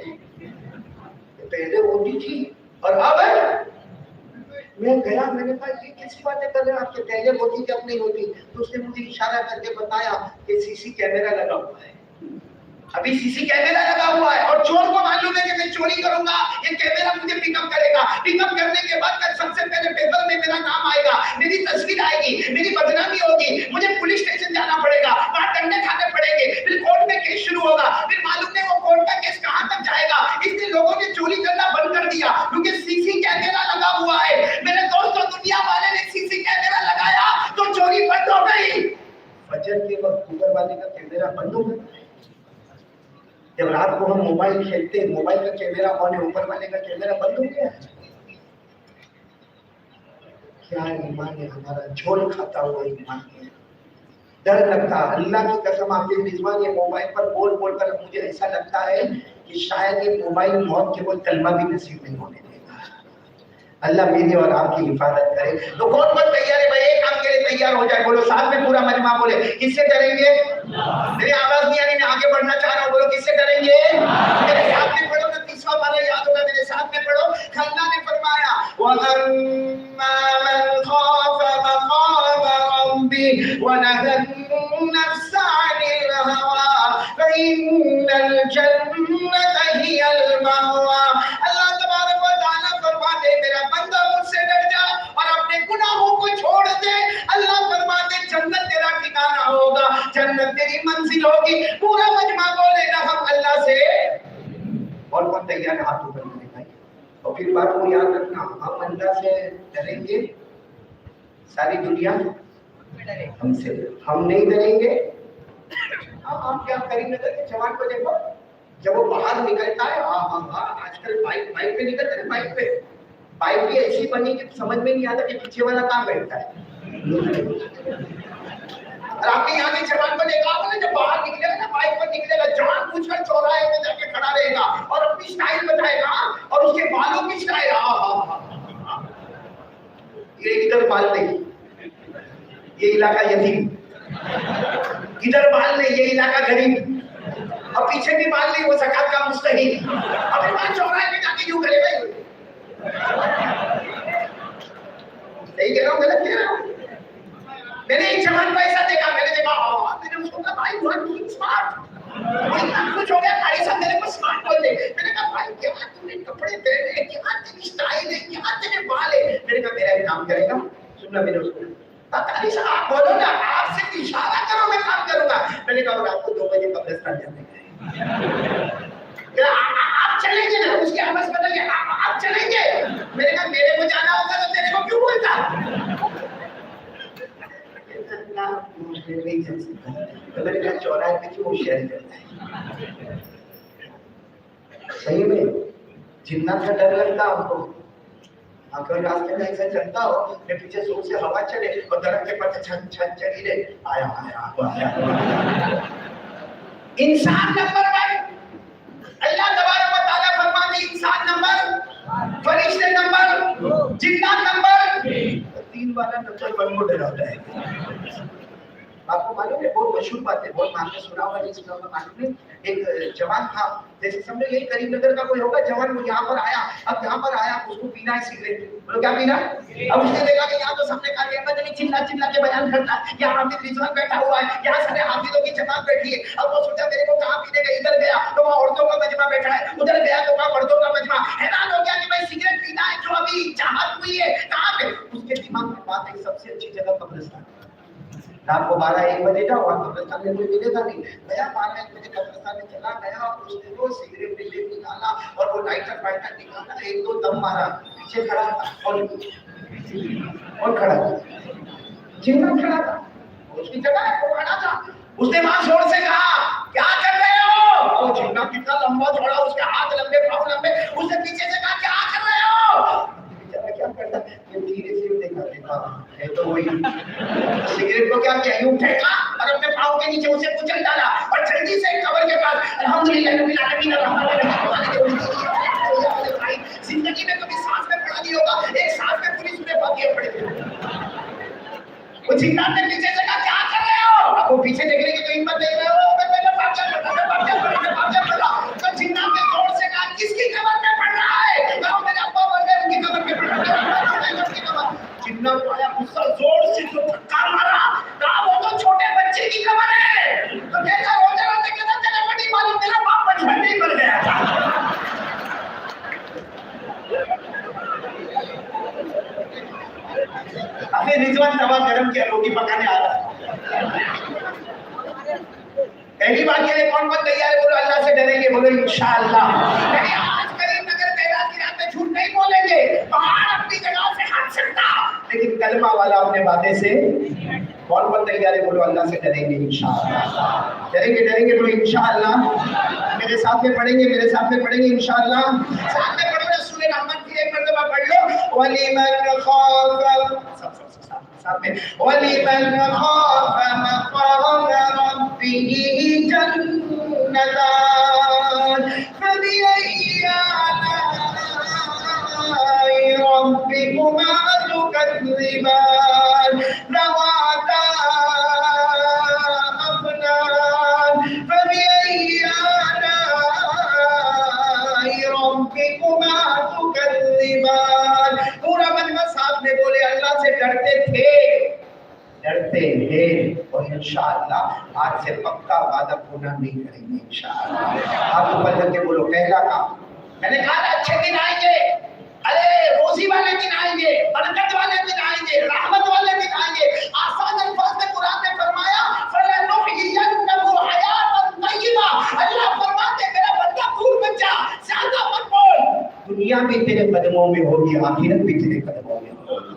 پہلے ہوتی تھی اور اب میں گیا، میں نے کہا یہ کیسی باتیں کر رہے ہیں آپ کے، پہلے ہوتی کہ اب نہیں ہوتی؟ تو اس نے مجھے اشارہ کر کے بتایا کہ سی سی کیمرہ لگا ہوا ہے، ابھی سی سی کیمرہ لگا ہوا ہے اور چور کو معلوم ہے کہ میں چوری کروں گا، یہ کیمرہ مجھے پک اپ کرے گا، پک اپ کرنے کے بعد سب سے پہلے پیپر میں میرا نام آئے گا، میری تصویر آئے گی، میری بدنامی ہوگی، مجھے پولیس اسٹیشن جانا پڑے گا، وہاں ڈنڈے کھانے پڑیں گے، پھر کورٹ میں کیس شروع ہوگا، پھر معلوم نہیں وہ کورٹ کا کیس کہاں تک جائے گا۔ اس لیے لوگوں نے چوری کرنا بند کر دیا کیونکہ سی سی کیمرہ لگا ہوا ہے۔ میرے دوستوں دنیا والے نے سی سی کیمرہ لگایا تو چوری بند ہو گئی۔ فجر کے وقت اوپر والے کا کیمرہ بند ہو گیا، جب رات کو ہم موبائل کھیلتے موبائل کا کیمرہ آن ہے، اوپر والے کا کیمرہ بند ہو گیا۔ کیا ایمان ہے ہمارا، جھول کھاتا ہوا ایمان ہے، ڈر لگتا۔ اللہ کی قسم آپ کے رضوان یہ موبائل پر بول بول کر مجھے ایسا لگتا ہے کہ شاید یہ موبائل موت کے کوئی کلمہ بھی نصیب نہیں ہونے دے گا۔ اللہ میری اور آپ کی حفاظت کرے۔ تو کون کون تیار ہے بھائی ایک کام کے لیے تیار ہو جائے، بولو ساتھ میں پورا مجمع بولے کس سے ڈریں گے؟ میری آواز نہیں آ رہی، میں آگے بڑھنا چاہ رہا ہوں، بولو کس سے ڈریں گے؟ میرے ساتھ میں پڑھو نا، تیسرا پارہ یاد ہوگا، میرے ساتھ میں پڑھو۔ اللہ نے فرمایا وَأَمَّا مَنْ خَافَ مَقَامَ رَبِّهِ وَنَهَى النَّفْسَ عَنِ الْهَوَىٰ فَإِنَّ تک تیری منزل ہوگی. پورا مجمع بولے گا ہم اللہ سے. اور کون تیار ہے ہاتھ اوپر کرنے کا؟ اور پھر بات کو یاد رکھنا, ہم اللہ سے ڈریں گے, ساری دنیا ہم سے, ہم نہیں ڈریں گے. آپ کیا کریم نگر کے جوان کو دیکھو, جب وہ باہر نکلتا ہے, آج کل بائک پہ نکلتے ہیں, بائک بھی ایسی بنی کہ سمجھ میں نہیں آتا کہ پیچھے والا کہاں بیٹھتا ہے. اور آپ کے یہاں کے جوان کو دیکھا آپ نے, جب باہر نکلے گا نا, بائک پر نکلے گا, جان پوچھ کر چوراہے میں جا کے کھڑا رہے گا اور اپنی اسٹائل بتائے گا, اور اس کے بالوں کی اسٹائل, یہ ادھر بال نہیں, یہ علاقہ یتیم, ادھر بال نہیں, یہ علاقہ غریب, اور پیچھے بھی بال نہیں, وہ زکات کا مستحق. ابھی بال چوراہے میں جا کے یوں کرے گا. صحیح کہہ رہا ہوں, غلط کہہ رہا ہوں؟ میں نے ایک جوان کو ایسا دیکھا, میں نے دیکھا, میں نے اس کو کہا بھائی یو آر ڈوئنگ اسمارٹ. وہ اتنا خوش ہو گیا, قاری صاحب میرے کو اسمارٹ بول دے. میں نے کہا بھائی کیا تم نے کپڑے پہنے, کیا تیری اسٹائل ہے, کیا تیرے بال ہے. میں نے کہا میرا ایک کام کرے گا, سننا, میں نے اس کو قاری صاحب آپ بولو نا, آپ سے اشارہ کرو, میں کام کروں گا. میں نے کہا رات کو 2 بجے قبرستان جانے کا, آپ چلیں گے نا, اس کی آواز بدل گئی, آپ چلیں گے. میں نے کہا میرے کو جانا ہوگا تو تیرے کو کیوں بولتا. نہیں جا سکتا. میں نے کہا چوراہے پہ کیوں شیئر کرتا ہے. صحیح میں جنات کا ڈر لگتا ہم کو. اگر راستے میں ایسا چلتا ہو کہ پیچھے زور سے ہوا چلے اور درخت کے پتے چھن چھن چلی رہے, آیا. انسان نمبر 1, اللہ تبارک و تعالیٰ فرماتے ہیں انسان نمبر, فرشتے نمبر, جنات نمبر 3 والا نمبر 1 کو ڈراتا ہے. آپ کو معلوم ہے, بہت مشہور بات ہے, بہت آپ نے سنا ہوگا, نہیں سنا ہوگا معلوم نہیں. ایک جوان تھا, جیسے سمجھو یہی کریم نگر کا کوئی ہوگا جوان, وہ یہاں پر آیا. اب یہاں پر آیا, اس کو پینا ہے سگریٹ. بولو کیا پینا؟ اب اس نے دیکھا کہ یہاں تو سب نے کہا احمد علی چلا چلا کے بیان کرتا ہے, یہاں حافظ رضوان بیٹھا ہوا ہے, یہاں سارے حافظوں کی جماعت بیٹھی ہے. اب وہ سوچا میرے کو کہاں پینے کا, ادھر گیا تو وہاں عورتوں کا مجمع بیٹھا ہے, ادھر گیا تو وہاں مردوں کا مجمع. حیران ہو گیا کہ بھائی سگریٹ پینا ہے جو ابھی چاہت ہوئی ہے کہاں پہ. اس کے دماغ میں بات ہے سب سے اچھی جگہ قبرستان. رات کو 12-1 بجے جاؤ, وہاں قبرستان میں کوئی ملے گا نہیں. گیا 12-1 بجے قبرستان میں چلا گیا, اور اس نے وہ سگریٹ بھی نکالا اور وہ لائٹر نکالا, 1-2 دم مارا, پیچھے کھڑا تھا اور کھڑا تھا, جنگل کھڑا تھا, اس کی جگہ ہے, وہ کھڑا تھا. اس نے وہاں زور سے کہا کیا کر رہے ہو. وہ جنگل کتنا لمبا چوڑا, اس کے ہاتھ لمبے پاؤں لمبے, اس نے پیچھے سے کہا کیا کر رہے ہو. کیا کرتا ہے, دھیرے سے دیکھا ہے تو وہی سگریٹ کو کیا کیا, یوں پھینکا اور اپنے پاؤں کے نیچے اسے کچل ڈالا, اور جلدی سے قبر کے پاس الحمدللہ رب العالمین الرحمن الرحیم. زندگی میں کبھی سانس میں پڑا نہیں ہوگا, ایک سانس میں پوری سورہ فاتحہ پڑھ دی. وہ جنات نے پیچھے سے کہا کیا کر رہے ہو. اب وہ پیچھے دیکھنے کی تو ہمت نہیں رہا, میں فاتحہ پڑھ رہا. تو جنات نے زور سے کہا کس کی قبر میں پڑھ رہا ہے. کہا میرے ابا مر گئے, ان کی قبر میں پڑھ رہا ہے. جنات کو آیا غصہ, زور سے جو دھکا مارا, کہا وہ تو چھوٹے بچے کی قبر ہے. تو کہتا روزہ رکھتے کہتا تیرے کو نہیں معلوم, تیرا باپ بچپن میں ہی مر گیا تھا. ابھی رضوان توا گرم کیا, روٹی پکانے آ رہا. پہلی بات یہ ہے, کون تیار ہے, بولو اللہ سے ڈریں گے, بولو انشاءاللہ. آج کریم نگر تعداد کی رات میں جھوٹ نہیں بولیں گے, پہاڑ اپنی جگہ سے ہٹ سکتا, لیکن کلمہ والا اپنے وعدے سے. کون تیار ہے, بولو اللہ سے ڈریں گے انشاءاللہ. ڈریں گے بولو انشاءاللہ. میرے ساتھ میں پڑھیں گے انشاءاللہ. ساتھ میں پڑھو, سورہ رحمن کی ایک مرتبہ پڑھ لو. وَلِمَنْ خَافَ وَلِمَنْ خَافَ مَقَامَ رَبِّهِ جَنَّتَانِ فَبِأَيِّ آلَاءِ رَبِّكُمَا تُكَذِّبَانِ ذَوَاتَا أَفْنَانٍ فَبِأَيِّ آلَاءِ رَبِّكُمَا تُكَذِّبَانِ. پورا مجمع ساتھ میں بولے اللہ سے ڈرتے تھے اور انشاءاللہ آج سے پکا وعدہ پورا نہیں کریں گے انشاءاللہ. آپ اوپر لگ کے بولو پہلا کام. میں نے کہا اچھے دن آئیں گے, ارے روزی والے دن آئیں گے, برکت والے دن آئیں گے, رحمت والے دن آئیں گے. آسان الفاظ میں قرآن نے فرمایا فَلَنُحْيِيَنَّ दुनिया भी तेरे कदमों में होगी, आखिरत भी तेरे कदमों में होगी।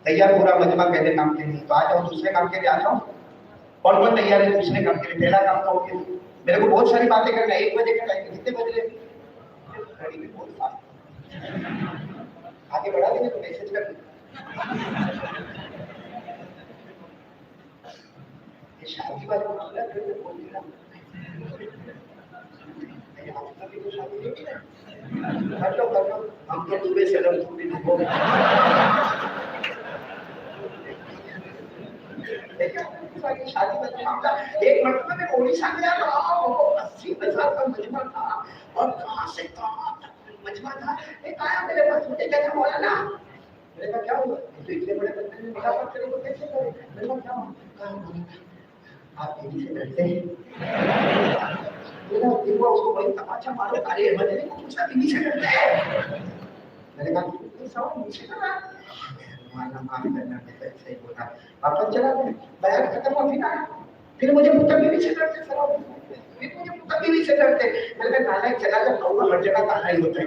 तैयार पूरा मजमा पहले काम के लिए, तो आ जाओ दूसरे काम के लिए आ जाओ। कौन कौन तैयार है दूसरे काम के लिए? पहला काम तो हो गया, मेरे को बहुत सारी बातें करना है, 1 बजे का टाइम, कितने बज रहे? घड़ी में बहुत फास्ट, आगे बढ़ा देंगे तो मैसेज कर ये शादी वाला मामला फिर मैं बोल दिया तो शादी नहीं कर लो, हम तो सुबह से लग पूरी हो शादी का मामला। एक मरतबा में ओडिशा गया था, 80,000 का मजमा था, और कहां से कहां तक मजमा था। एक आया मेरे पास, मुझे कहता बोला ना, मैंने कहा क्या हुआ? तो इतने बड़े बंदे ने मुलाकात करे तो कैसे करे? मैंने कहा क्या हुआ? आप यही से डरते हैं? बोला देखो उसको वही तमाचा मारो, अरे मैंने को पूछा बीवी से डरते हैं? मैंने कहा ये सब मुझे ना माना माफ करना, मैं सही बोला। वापस चला गया, बयान खत्म हुआ, फिर मुझे पुत्र बीवी से डरते, फिर मुझे पुत्र बीवी से डरते। मैंने कहा नालायक चला जा, कहूँगा हर जगह काला ही होता है।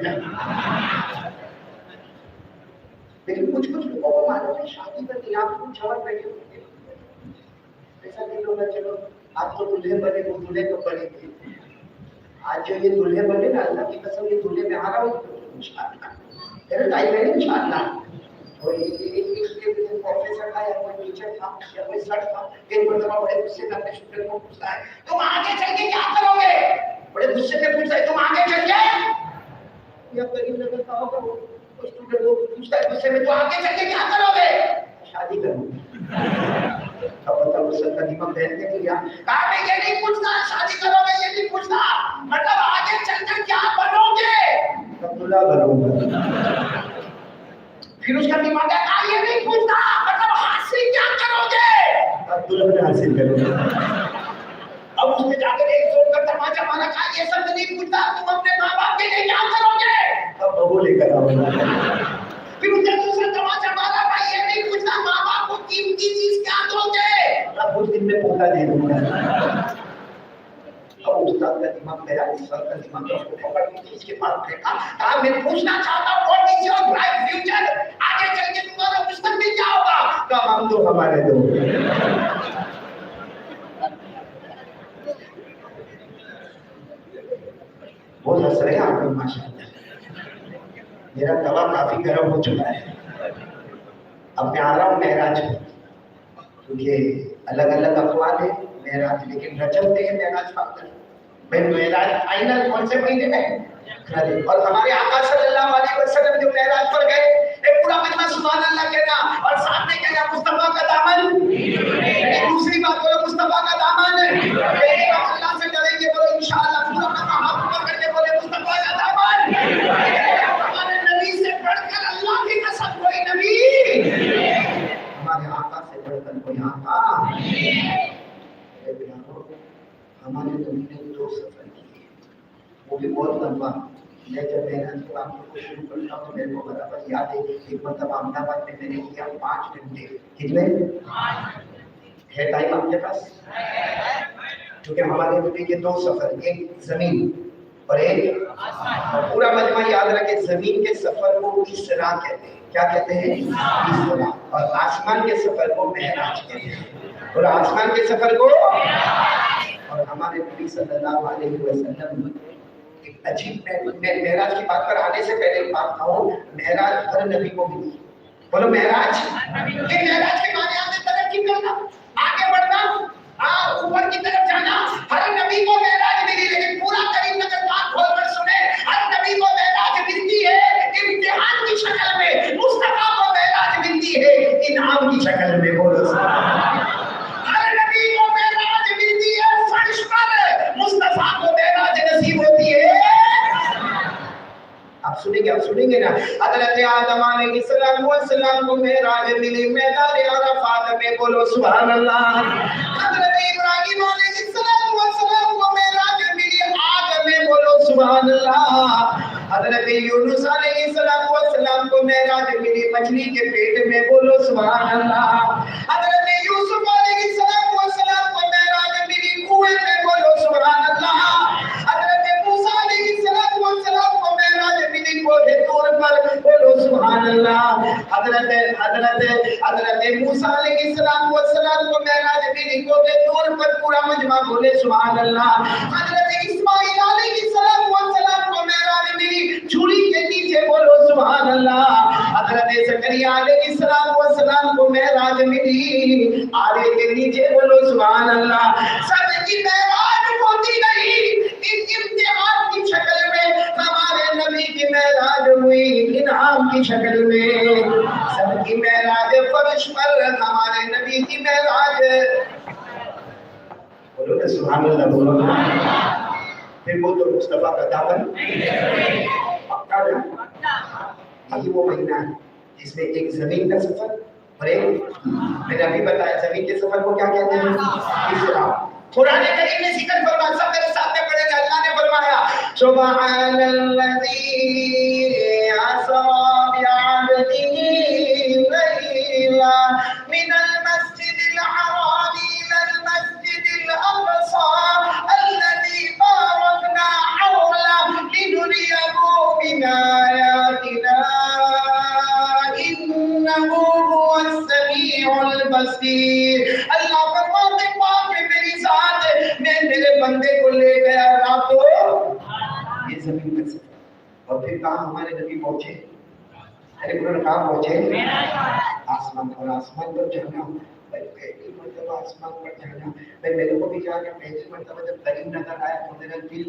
लेकिन कुछ लोगों को मालूम है शादी करनी, आप कुछ और बैठे होंगे ऐसा नहीं होगा। चलो आप तो दूल्हे बने, वो दूल्हे तो बनेंगे। आज जो ये दूल्हे बने ना, अल्लाह की कसम ये दूल्हे में आ रहा हूँ इंशाअल्लाह, तेरे टाइम में इंशाअल्लाह। और एक प्रोफेसर था या कोई टीचर था या कोई सर था, एक मरतबा बड़े गुस्से में अपने स्टूडेंट को पूछता है तुम आगे चल के क्या करोगे? बड़े गुस्से में पूछता है तुम आगे चल के, या करीब नजर का होगा वो स्टूडेंट को पूछता है गुस्से में, तो आगे चल के क्या करोगे? शादी करूंगा। अब बताओ उसका दिमाग बैठ के क्या कहा? मैं ये नहीं पूछता शादी करोगे, ये नहीं पूछता, मतलब आगे चलकर क्या बनोगे? अब्दुल्ला बनूंगा। फिर उसका दिमाग है ये नहीं पूछता, मतलब हासिल क्या करोगे? अब्दुल्ला हासिल करूंगा। अब उसने जाकर एक जोर का तमाचा मारा, कहा ये सब नहीं पूछता, तुम अपने माँ बाप के लिए क्या करोगे? अब बहू लेकर आओ। फिर उसने दूसरा तमाचा मारा, भाई ये नहीं पूछता, माँ बाप को कीमती चीज क्या दोगे? अब उस दिन में पोता दे दूंगा। अब उस्ताद का दिमाग गया, सर का दिमाग उसको पकड़ के खींच के पास फेंका, कहा मैं पूछना चाहता हूँ what is your bright future, आगे चल के तुम्हारा मुस्तकबिल क्या होगा? कहा हम तो हमारे दो। बहुत हंस रहे हैं आप लोग माशाल्लाह, मेरा तवा काफी गर्म हो चुका है। अब मैं आ रहा हूँ महराज, क्योंकि अलग अलग अखबार है महराज, लेकिन रजब में महराज फाइनल। मैं महराज फाइनल कौन से महीने में? और हमारे आका सल्लल्लाहु अलैहि वसल्लम जो महराज पर गए, एक पूरा मजमा सुभान अल्लाह कहना, और सामने कहना मुस्तफा का दामन। दूसरी बात बोलो मुस्तफा का दामन। अल्लाह से डरेंगे बोलो इंशाअल्लाह, पूरा हाथ ऊपर करके बोले मुस्तफा का दामन। हमारे नबी से बढ़कर अल्लाह की कसम कोई नबी, हमारे आका से बढ़कर कोई आका। हमारे नबी ने 2 सफर किए, वो भी बहुत लंबा। मैं जब मेहनत को आपको शुरू करता हूँ तो मेरे को बराबर याद है, एक मतलब अहमदाबाद में मैंने किया 5 घंटे। कितने है टाइम आपके पास? क्योंकि हमारे नबी के 2 सफर, एक जमीन और एक पूरा मजमा याद रखे, जमीन के सफर को इसरा कहते हैं। क्या कहते हैं? इसरा। और आसमान के सफर को मेहराज कहते हैं। और आसमान के सफर को, और हमारे नबी सल्लल्लाहु अलैहि वसल्लम एक अजीब, मैं मेहराज की बात पर आने से पहले एक बात कहूं, मेहराज हर नबी को मिली। बोलो मेहराज। ये मेहराज के माने आगे तरक्की करना, आगे बढ़ना, ऊपर की तरफ जाना। हर नबी को मेहराज मिली, लेकिन पूरा करीम नगर बात खोलकर सुने, हर नबी को मेहराज मिलती है इम्तिहान की शक्ल में, मुस्तफा को मेहराज मिलती है इनाम की शक्ल में। बोलो हर नबी को मेहराज मिलती है फर्श पर, मुस्तफा को मेहराज नसीब होती है। आप सुनेंगे ना, हज़रत आदम अलैहिस्सलाम को मेहराज मिली मैदान अराफात में। बोलो सुभान अल्लाह। हज़रत इब्राहीम अलैहिस्सलाम को मेहराज मिली आग में। बोलो सुभान अल्लाह। हज़रत यूनुस अलैहिस्सलाम को मेहराज मिली मछली के पेट में। बोलो सुभान अल्लाह। हज़रत यूसुफ अलैहिस्सलाम को मेहराज मिली कुएं में। बोलो सुभान अल्लाह। हज़रत मूसा अलैहिस्सलाम को मेहराज कोहे तूर पर, बोलो सुभान अल्लाह। हजरत मूसा अलैहिस्सलाम को मेराज मिली कोहे तूर पर, पूरा मजमा बोले सुभान अल्लाह। हजरत इस्माइल अलैहिस्सलाम को मेराज मिली झूली के नीचे, बोलो सुभान अल्लाह। हजरत ज़करिया अलैहिस्सलाम को मेराज मिली आरे के नीचे, बोलो सुभान अल्लाह। सबकी मेराज होती नहीं, इम्तिहान की शक्ल में हमारे नबी की मेराज हुई, इनाम की शक्ल में। सबकी मेराज फर्श पर, हमारे नबी की मेराज, बोलो ना सुभान अल्लाह, बोलो ना। फिर वो तो मुस्तफा का दामन पक्का ना। यही वो महीना है जिसमें एक जमीन का सफर और एक, मैंने अभी बताया जमीन के सफर को क्या कहते हैं, इस्रा। कुरान करीम में जिक्र फरमाया, सब मेरे साथ में पढ़ेंगे। अल्लाह ने फरमाया सुब्हानल्लज़ी असरा बिअब्दिही लैला मिनल मस्जिदिल हराम इलल मस्जिदिल अक़सा अल्लज़ी बारकना हौला लिनुरियहु मिन आयातिना इन्नहु हुवस समीउल बसीर। अल्लाह फरमाते पाक मेरी जात, मैं मेरे बंदे को ले गया रातों ये जमीन पर से, और फिर कहाँ हमारे नबी पहुंचे, अरे उन्होंने कहाँ पहुंचे, आसमान पर। आसमान पर जाना पहली मरतबा, आसमान पर जाना भाई मेरे को भी जाना पहली मरतबा जब करीम नजर आया तो मेरा दिल,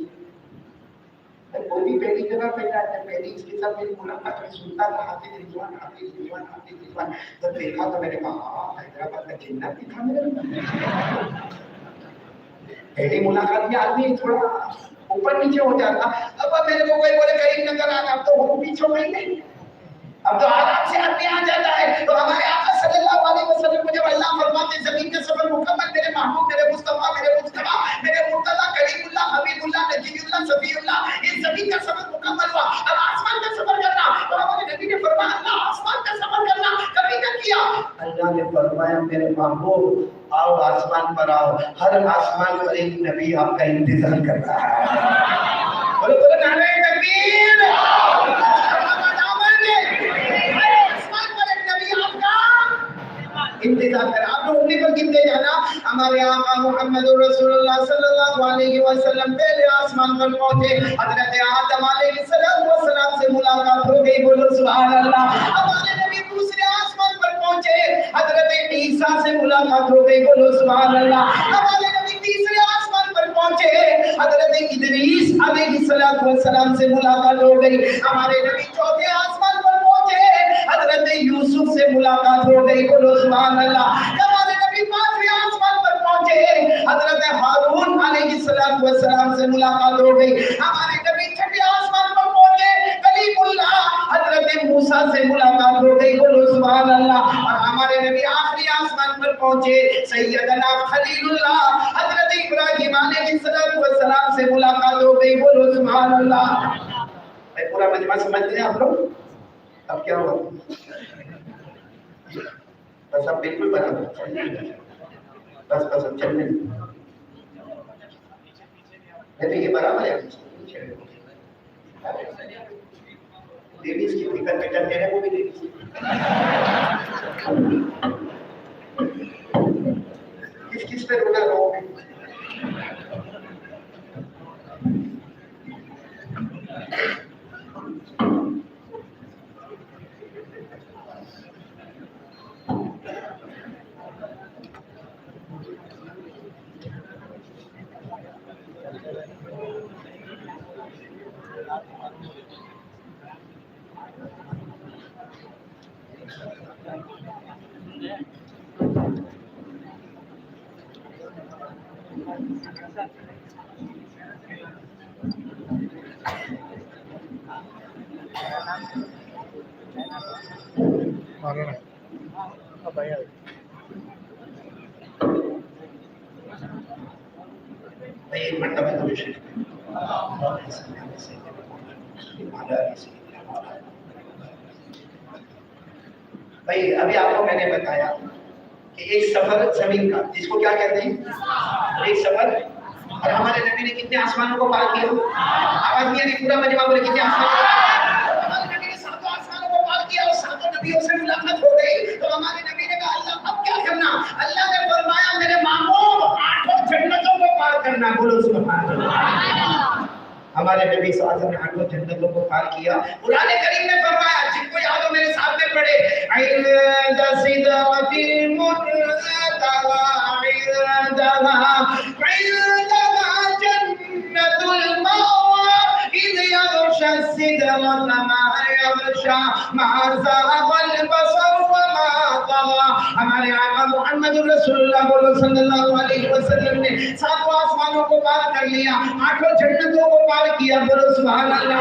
वो भी पहली जगह पे जाता है, पहली इसके साथ मेरी मुलाकात में सुनता था हाफिज रिजवान। जब देखा तो मैंने कहा हैदराबाद का जिन्नत भी था मेरे। पहली मुलाकात में आदमी थोड़ा ऊपर नीचे हो जाता। अब मेरे को कोई बोले करीम नजर आना, अब तो वो पीछे ही नहीं, अब तो आराम से आदमी आ जाता है। तो हमारे आका सल्लल्लाहु अलैहि वसल्लम को जब अल्लाह फरमाते जमीन का सफर मुकम्मल, मेरे महबूब, मेरे मुस्तफा, मेरे मुर्तजा, करीमुल्लाह, हबीबुल्लाह, नजीबुल्लाह, सफीउल्लाह, इस जमीन का सफर मुकम्मल हुआ। अब आसमान का सफर करना, तो हमारे नबी ने फरमाया अल्लाह आसमान का सफर करना कभी न किया। अल्लाह ने फरमाया मेरे महबूब आओ आसमान पर आओ, हर आसमान पर एक नबी आपका इंतजार कर रहा है। बोलो बोलो नारे तकबीर। इंतजार कर, आप लोग उंगली पर गिनते जाना। हमारे आका मोहम्मद रसूलुल्लाह सल्लल्लाहु अलैहि वसल्लम पहले आसमान पर पहुंचे, हजरत आदम अलैहिस्सलाम से मुलाकात हो गई, बोलो सुभान अल्लाह। हमारे नबी दूसरे आसमान पर पहुंचे, हजरत ईसा से मुलाकात हो गई, बोलो सुभान अल्लाह। हमारे नबी तीसरे आसमान पर पहुंचे, हजरत इदरीस अलैहिस्सलाम से मुलाकात हो गई। हमारे नबी चौथे आसमान पर पहुंचे, हजरत यूसुफ से मुलाकात हो गई, बोलो सुभान अल्लाह। हमारे नबी पांचवें आसमान पर पहुंचे, हजरत हारून अलैहिस्सलाम से मुलाकात हो गई। हमारे नबी छठे आसमान पर पहुंचे, कलीमुल्लाह हजरत मूसा से मुलाकात हो गई, बोलो सुभान अल्लाह। और हमारे नबी आखिरी आसमान पर पहुंचे, सैयदना खलीलुल्लाह हजरत इब्राहीम अलैहिस्सलाम से मुलाकात हो गई, बोलो सुभान अल्लाह। पूरा मजमा समझते हैं आप लोग? अब क्या हुआ? बस अब बिल्कुल बराबर, बस अब चलने नहीं तो ये बराबर है। लेडीज की फिक्र में चलते हैं, वो भी लेडीज किस किस पे रोना रहोगे? एक मरतबा तो भाई अभी आपको मैंने बताया कि एक सफर जमीन का, जिसको क्या कहते हैं, एक सफर। और हमारे नबी ने कितने आसमानों को पार किया? आवाज नहीं आ रही, पूरा मजमा बोले कितने आसमान। नबियों से मुलाकात हो गई तो हमारे नबी ने कहा अल्लाह अब क्या करना? अल्लाह ने फरमाया मेरे महबूब 8 जन्नतों को पार करना। बोलो सुभान अल्लाह। हमारे नबी सल्लल्लाहु अलैहि वसल्लम ने 8 जन्नतों को पार किया। कुरान करीम ने फरमाया, जिनको याद हो मेरे सामने पढ़े, इंद सिदरतिल मुंतहा इंदहा जन्नतुल मअवा इद यग़शा सिदरत मा यग़शा मा ज़ाग़ल बसर व मा तग़ा। हमारे आका मुहम्मदुर रसूलुल्लाह सल्लल्लाहु अलैहि वसल्लम ने 7 आसमानों को पार कर लिया, 8 जन्नतों को पार किया। बोलो सुभान अल्लाह।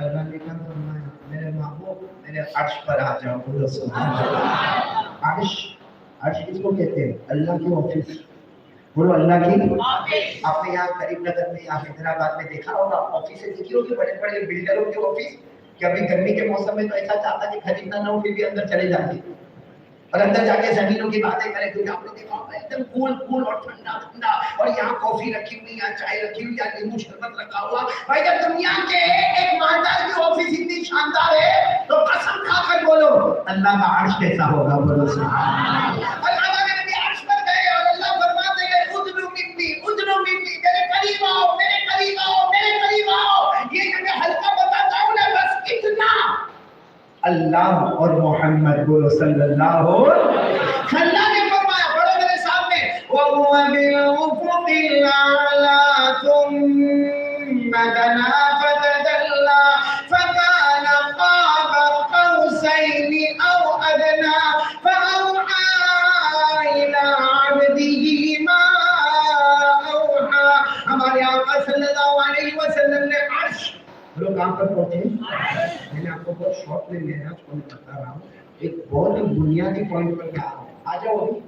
अल्लाह ने क्या फरमाया? मेरे महबूब मेरे अर्श पर आ जाओ। बोलो सुभान अल्लाह। अर्श किसको कहते हैं? अल्लाह की ऑफिस। बोलो अल्लाह की ऑफिस। आपने यहाँ करीम नगर में या हैदराबाद में देखा होगा ऑफिस देखी होगी, बड़े बड़े बिल्डरों की ऑफिस, कि अभी गर्मी के मौसम में तो ऐसा चाहता कि खरीदना ना हो फिर भी अंदर चले जाते और अंदर जाके जमीनों की बातें करें, क्योंकि आपने देखा होगा एकदम कूल और ठंडा ठंडा, और यहाँ कॉफी रखी हुई या चाय रखी हुई या नींबू शरबत रखा हुआ। भाई जब दुनिया के एक मालदार की ऑफिस इतनी शानदार है तो कसम खाकर बोलो अल्लाह का अर्श कैसा होगा। बोलो सुभान अल्लाह। अल्लाह के नबी अर्श पर गए और अल्लाह फरमाते हैं उद्नु मिन्नी, मेरे करीब आओ, मेरे करीब आओ, मेरे करीब आओ। ये जो मैं हल्का बताता हूँ ना, बस इतना। अल्लाह और मोहम्मद बोलो सल्लल्लाहु अल्लाह ने फरमाया, पढ़ो मेरे सामने, वहुवा बिल उफुकिल आला सुम्मा दना फतदल्ला फकाना क़ाबा क़ौसैनि औ अदना फअौहा इला अब्दिही मा औहा। हमारे आका सल्लल्लाहु अलैहि वसल्लम ने अर्श लोग कहाँ पर पहुंचे? मैंने आपको बहुत शॉर्ट में मेरा पॉइंट बता रहा हूँ, एक बहुत ही बुनियादी पॉइंट पर क्या आ जाओ अभी,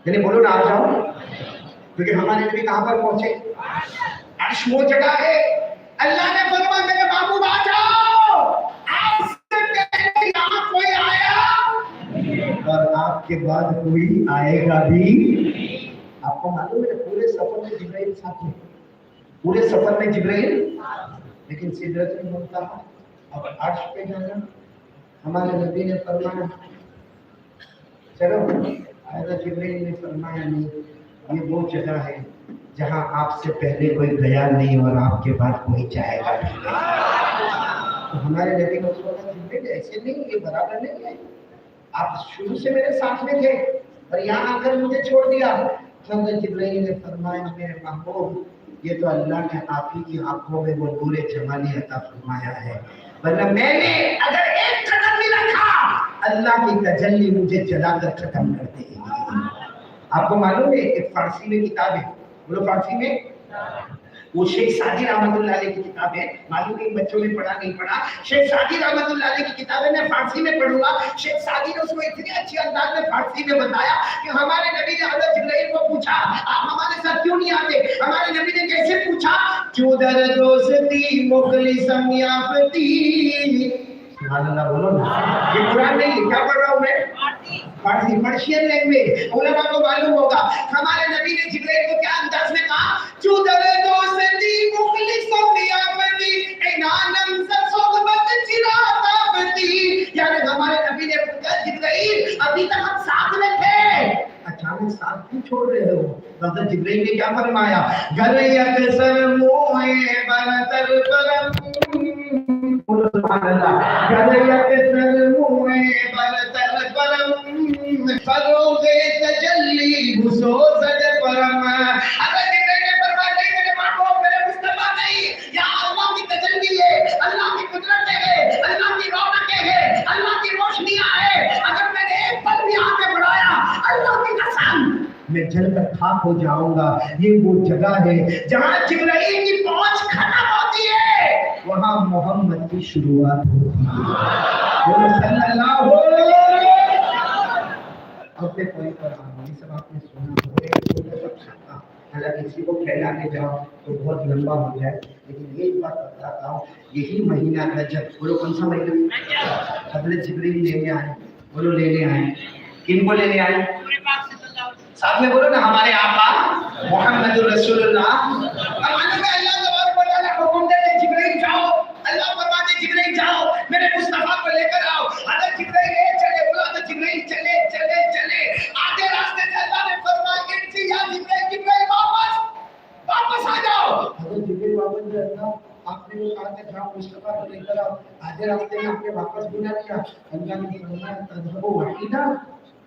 मैंने बोलो ना आ जाओ, क्योंकि हमारे नबी कहाँ पर पहुंचे? अर्श वो जगह है। अल्लाह ने फरमाया मेरे महबूब आ जाओ, आपसे पहले यहाँ कोई आया और आपके बाद कोई आएगा भी। आपको मालूम है पूरे सफर में जिब्राइल साथ में, पूरे सफर में जिब्राइल, लेकिन सिदरतुल मुंतहा अब अर्श पे जाना हमारे नबी ने फरमाया चलो, ऐसा जिब्राइल ने फरमाया नहीं, ये वो जगह है जहां आपसे पहले कोई गया नहीं और आपके बाद कोई जाएगा नहीं। तो हमारे नबी ने उसको कहा जिब्राइल ऐसे नहीं, ये बराबर नहीं है, आप शुरू से मेरे साथ में थे और यहाँ आकर मुझे छोड़ दिया। तो जिब्राइल ने फरमाया मेरे महबूब ये तो अल्लाह ने आप ही की आंखों में वो नूरे जमाली अता फरमाया है, वरना मैंने अगर एक कदम भी रखा अल्लाह की तजल्ली मुझे जलाकर खत्म कर देगी। आपको मालूम है एक फारसी में किताब है, बोलो फारसी में, वो शेख सादी रहमतुल्लाह अलैह की किताब है, मालूम नहीं बच्चों ने पढ़ा नहीं पढ़ा, शेख सादी रहमतुल्लाह अलैह की किताब है, मैं फारसी में पढ़ूंगा। शेख सादी ने उसको इतने अच्छे अंदाज में फारसी में बताया कि हमारे नबी ने हज़रत जिब्राइल को पूछा आप हमारे साथ क्यों नहीं आते? हमारे नबी ने कैसे पूछा? चूदर दोस्ती मुखलिसम याफती। सुभान अल्लाह बोलो ना, ये कुरान नहीं है, क्या पढ़ रहा हूँ मैं? फारसी, पर्शियन लैंग्वेज। उलमा को मालूम होगा हमारे नबी ने जिब्राइल को क्या अंदाज में कहा? चूदर दोस्ती मुखलिसम याफती इनानम ससोबत चिराताफती। यानी हमारे नबी ने पूछा जिब्राइल अभी तक हम साथ में थे, अचानक साथ क्यों छोड़ रहे हो? तो जिब्राइल ने क्या फरमाया? घर यकसर मोहे बरतर परम, सुभान अल्लाह, घर यकसर मोहे बरतर परम फरोगे तजल्ली घुसो सज परम। अगर जिब्राइल ने फरमाया नहीं मेरे महबूब मेरे मुस्तफा नहीं, यहाँ अल्लाह की तजल्ली है, अल्लाह की कुदरत है, अल्लाह की रौनकें है, अल्लाह की रोशनियां है, अगर मैंने एक पल भी आगे बढ़ाया अल्लाह की कसम मैं जलकर खाक हो जाऊंगा। ये वो जगह है जहाँ जिब्राइल की पहुंच खत्म होती है, वहाँ मोहम्मद की शुरुआत होती है सल्लल्लाहु अलैहि। अपने पॉइंट पर ये सब आपने सुना, हालांकि इसी को फैला के जाओ तो बहुत लंबा हो जाए, लेकिन एक बात बताता हूँ, यही महीना रजब, बोलो कौन सा महीना? हज़रत जिब्रील लेने आए, बोलो लेने आए, किनको लेने आए? साथ में बोलो ना हमारे आका मुहम्मदुर रसूलुल्लाह। मालूम है अल्लाह तबारक व तआला हुक्म देते जिब्रील जाओ, अल्लाह फरमाते जिब्रील जाओ मेरे मुस्तफा को लेकर आओ। हज़रत आधे रास्ते में आपने वापस बुला लिया, अल्लाह ने फरमाया तज़हबु वहीदा,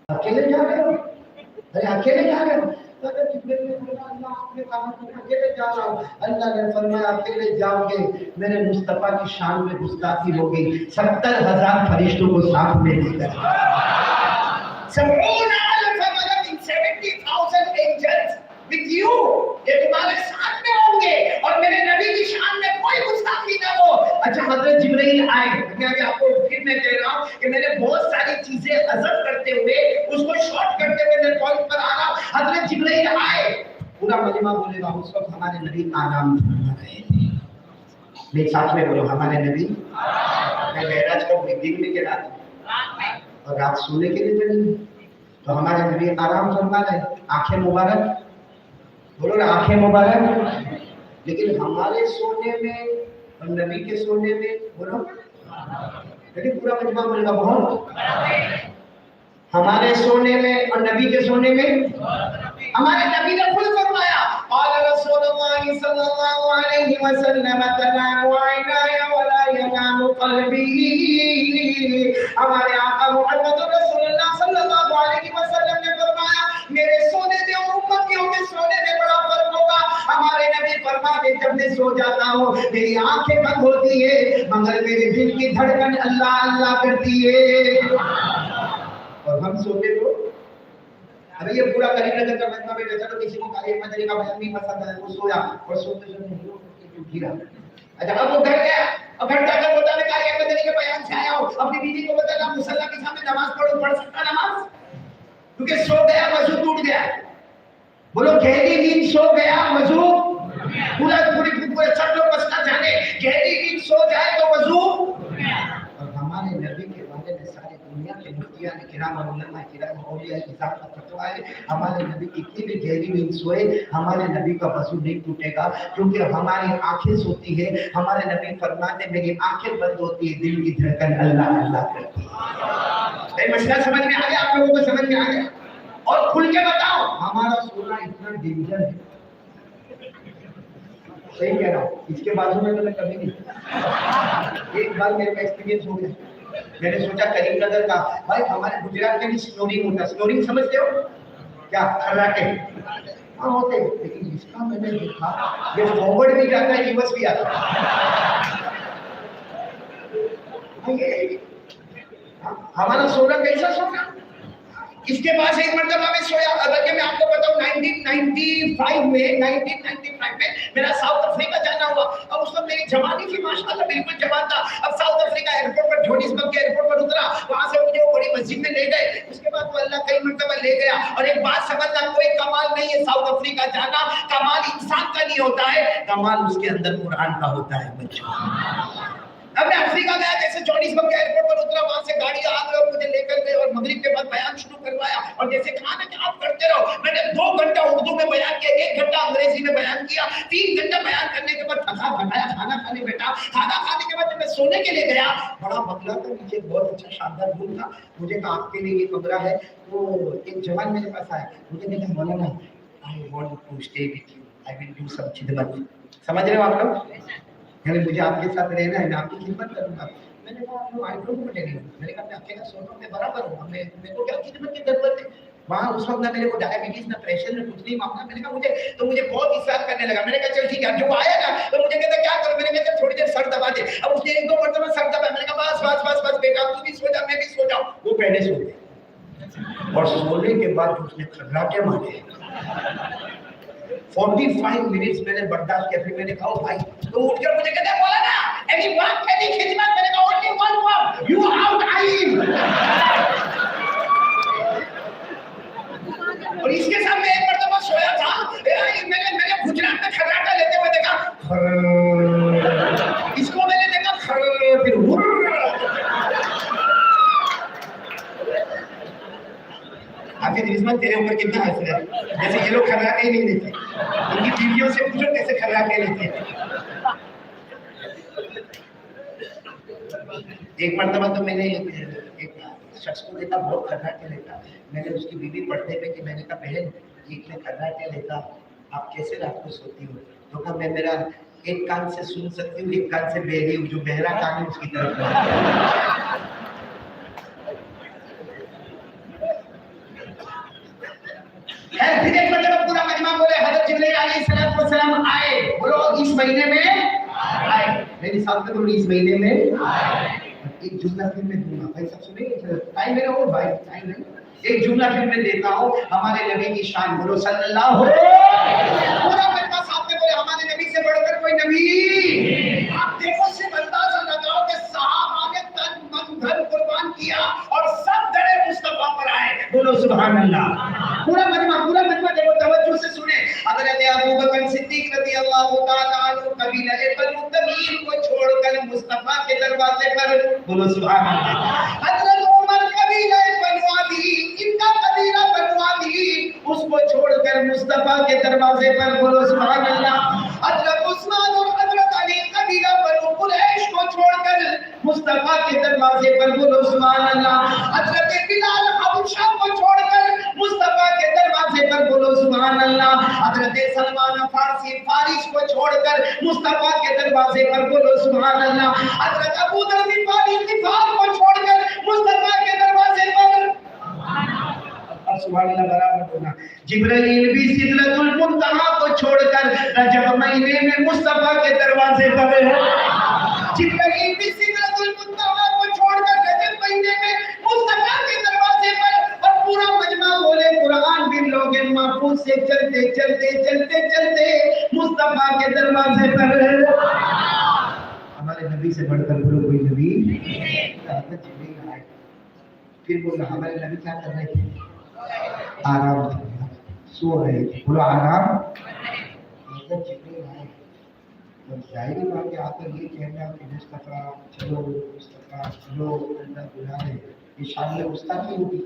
अकेले जा रहे हो? अरे अकेले जा रहे हो? तो जिब्रील ने बोला अल्लाह आपने कहा मैं अकेले जा रहा हूँ। अल्लाह ने फरमाया अकेले जाओगे मेरे मुस्तफा की शान में गुस्ताखी होगी, 70,000 फरिश्तों को साथ में लेकर 70,000 एंजल्स विद यू, ये तुम्हारे साथ में होंगे और मेरे नबी की शान में कोई गुस्ताखी ना हो। अच्छा हजरत जिब्रील आए, मैं अभी आपको फिर मैं कह रहा हूँ कि मैंने बहुत सारी चीजें हजफ करते हुए उसको शॉर्ट करते हुए मैं पॉइंट पर आ रहा हूँ। हजरत जिब्रील आए, पूरा मजमा बोलेगा उस वक्त हमारे नबी आराम फरमा रहे थे। मेरे साथ में बोलो हमारे नबी, मैं महराज को दिन में गिरा और रात सोने के लिए बनी, तो हमारे नबी आराम फरमा रहे, आंखें मुबारक, बोलो ना आंखें मुबारक। लेकिन हमारे सोने में और नबी के सोने में बोलो, लेकिन पूरा मजमा बोलेगा बहुत, हमारे सोने में और नबी के सोने में, हमारे नबी ने खुद फरमाया क़ाल रसूलुल्लाह सल्लल्लाहु अलैहि वसल्लम तनामु ऐनाया वला यनामु क़ल्बी, हमारे आका मुहम्मद रसूलुल्लाह सल्लल्लाहु अलैहि वसल्लम ने फरमाया मेरे सोने में और उम्मतियों के सोने में बड़ा फर्क होगा। हमारे नबी फरमाते जब मैं सो जाता हूँ मेरी आंखें बंद होती है मगर मेरे दिल की धड़कन अल्लाह अल्लाह करती है। और हम सोते तो अरे ये पूरा करीमनगर का मजमा में चलो किसी को काली मदनी का बयान नहीं पसंद है वो सोया और सोते सोते गिरा। अच्छा अब वो घर गया, अब घर जाकर बोलता मैं काली मदनी के बयान से आया हूँ, अपनी बीवी को बताया मुसल्ला के सामने नमाज पढ़ो, पढ़ सकता नमाज? क्योंकि सो गया वजू टूट गया। बोलो गहरी नींद सो गया वजू पूरे सब लोग बस ना जाने गहरी नींद सो जाए तो वजू। और हमारे नबी के बारे में सारी दुनिया के मुफ्तियां किराम और उलमा किराम औलिया किताब का फतवा है, हमारे नबी कितनी भी गहरी नींद सोए हमारे नबी का वजू नहीं टूटेगा, क्योंकि हमारी आंखें सोती है। हमारे नबी फरमाते मेरी आंखें बंद होती है दिल की धड़कन अल्लाह अल्लाह करती है। मसला समझ में आ गया आप लोगों को? समझ में आ गया? और खुल के बताओ हमारा सोना इतना डेंजर है, सही कह रहा हूँ, इसके बाजू में तो मैं कभी नहीं। एक बार मेरे को एक्सपीरियंस हो गया, मैंने सोचा करीमनगर का भाई हमारे गुजरात में भी स्नोरिंग होता है, स्नोरिंग समझते हो क्या? खर्राटे हाँ होते, लेकिन इसका मैंने देखा ये फॉरवर्ड भी जाता है रिवर्स भी आता है। हमारा सोना कैसा सोना? इसके पास एक मर्तबा में सोया, बल्कि मैं आपको बताऊं 1995 में मेरा साउथ अफ्रीका जाना हुआ। अब उस वक्त मेरी जवानी थी माशाल्लाह, बिल्कुल जवान था। अब साउथ अफ्रीका एयरपोर्ट पर जोहानिसबर्ग के एयरपोर्ट पर उतरा, वहां से मुझे वो बड़ी मस्जिद में ले गए। उसके बाद वो अल्लाह कई मर्तबा ले गया। और एक बात समझना, कोई कमाल नहीं है साउथ अफ्रीका जाना, कमाल इंसान का नहीं होता है, कमाल उसके अंदर कुरान का होता है बच्चों। अब मैं अफ्रीका गया, जैसे जोहानिसबर्ग के एयरपोर्ट पर उतरा, वहां से गाड़ी आ गई और मुझे लेकर गए और मगरिब के बाद बयान शुरू करवाया। और जैसे खाना कि आप करते रहो, मैंने 2 घंटा उर्दू में बयान किया, 1 घंटा अंग्रेजी में बयान किया, 3 घंटा बयान करने के बाद थका थकाया खाना खाने बैठा। खाना खाने के बाद जब मैं सोने के लिए गया, बड़ा बंगला था नीचे, बहुत अच्छा शानदार रूम था। मुझे कहा आपके लिए ये कमरा है। तो एक जवान मेरे पास आया, मुझे कहा मौलाना I want to stay with you, I will do some खिदमत। समझ रहे हो आप लोग? यानी मुझे आपके साथ रहना है, मैं आपकी खिदमत करूंगा। मैंने कहा no I don't want any, मैंने कहा मैं अकेला सोता हूं, मैं बराबर हूं, मेरे को क्या खिदमत की जरूरत है। वहां उस वक्त ना मेरे को डायबिटीज ना प्रेशर ना कुछ नहीं मांगा। मैंने कहा मुझे बहुत इशारा करने लगा। मैंने कहा चल ठीक है, जो आया ना तो मुझे कहता क्या करूं, मैंने कहा थोड़ी देर सर दबा दे। अब उसने 1-2 मरतबा सर दबाया, मैंने कहा बस बेटा तू भी सो जा, मैं भी सो जाऊं। वो पहले सो गए और सोने के बाद उसने खर्राटे मारे 45 मिनट्स मैंने बर्दाश्त किया। फिर मैंने कहा भाई, तो उठकर मुझे कहता है बोला ना एनी वर्क एनी खिदमत। मैंने कहा only one work, you out I. और इसके सामने एक मर्तबा सोया था, मैंने गुजरात में खर्राटा लेते हुए देखा, इसको मैंने देखा फिर हाफिज रिजवान तेरे ऊपर कितना हंस रहा है, जैसे ये लोग खर्राटे ही नहीं लेते। उनकी बीवियों से पूछो कैसे खर्राटे लेते हैं। एक मर्तबा तो मैंने एक शख्स को देखा बहुत खर्राटे लेता। मैंने उसकी बीवी पढ़ते पे कि मैंने कहा बहन ये इतने खर्राटे लेता, आप कैसे रात को सोती हो? तो कहा मैं मेरा एक कान से सुन सकती हूँ, एक कान से बहरी हूँ, जो बहरा कान है उसकी तरफ फिर एक मतलब पूरा मजमा बोले हजरत जिब्रील अलैहिस्सलाम आए, बोलो इस महीने में आए, मेरे साथ में बोलो इस महीने में आए। एक जुमला फिर मैं दूंगा भाई, सब सुनेंगे, टाइम मेरा हो भाई, टाइम नहीं, एक जुमला फिर मैं देता हूँ हमारे नबी की शान, बोलो सल्लल्लाहु पूरा मजमा साथ में बोले हमारे नबी से बढ़कर कोई नबी। आप देखो से अंदाजा लगाओ कि सहाबा ने तन मन धन कुर्बान किया और सब दरे मुस्तफा पर आए, बोलो सुभान अल्लाह। पूरा मजमा देखो तवज्जो से सुने। हजरत अबू बकर सिद्दीक रज़ियल्लाहु ताला अन्हु कबीला बनु तमीम को छोड़कर मुस्तफा के दरवाजे पर, बोलो सुभान अल्लाह। हजरत उमर कबीला बनु अदी, इनका कबीला बनु अदी, उसको छोड़कर मुस्तफा के दरवाजे पर, बोलो सुभान अल्लाह। हजरत उस्मान और हजरत अली कबीला बनु कुरैश को छोड़कर मुस्तफा के दरवाजे पर, बोलो सुभान अल्लाह। हजरत बिलाल हबशा को छोड़कर मुस्तफा के दरवाजे पर, बोलो सुभान अल्लाह। हजरत सलमान फारसी फारिस को छोड़कर मुस्तफा के दरवाजे पर, बोलो सुभान अल्लाह। हजरत अबू दर गिफारी गिफार को छोड़कर मुस्तफा के दरवाजे पर, सुभान अल्लाह बराबर बोलना। जिब्राइल भी सिदरतुल मुंतहा को छोड़कर रजब महीने में मुस्तफा के दरवाजे पर है। जिब्राइल भी सिदरतुल मुंतहा को छोड़कर रजब महीने में मुस्तफा के दरवाजे पर, और पूरा मजमा बोले कुरान भी लोगे महफूज से चलते चलते चलते चलते मुस्तफा के दरवाजे पर है। हमारे नबी से बढ़कर बोलो कोई नबी। फिर बोला हमारे नबी क्या कर रहे थे, आराम सो रहे थे, बोलो आराम। जाहिर बात है आकर ये कहना कि मुस्तफा चलो, मुस्तफा चलो, अल्लाह बुला रहे, ये शान में गुस्ताखी होगी,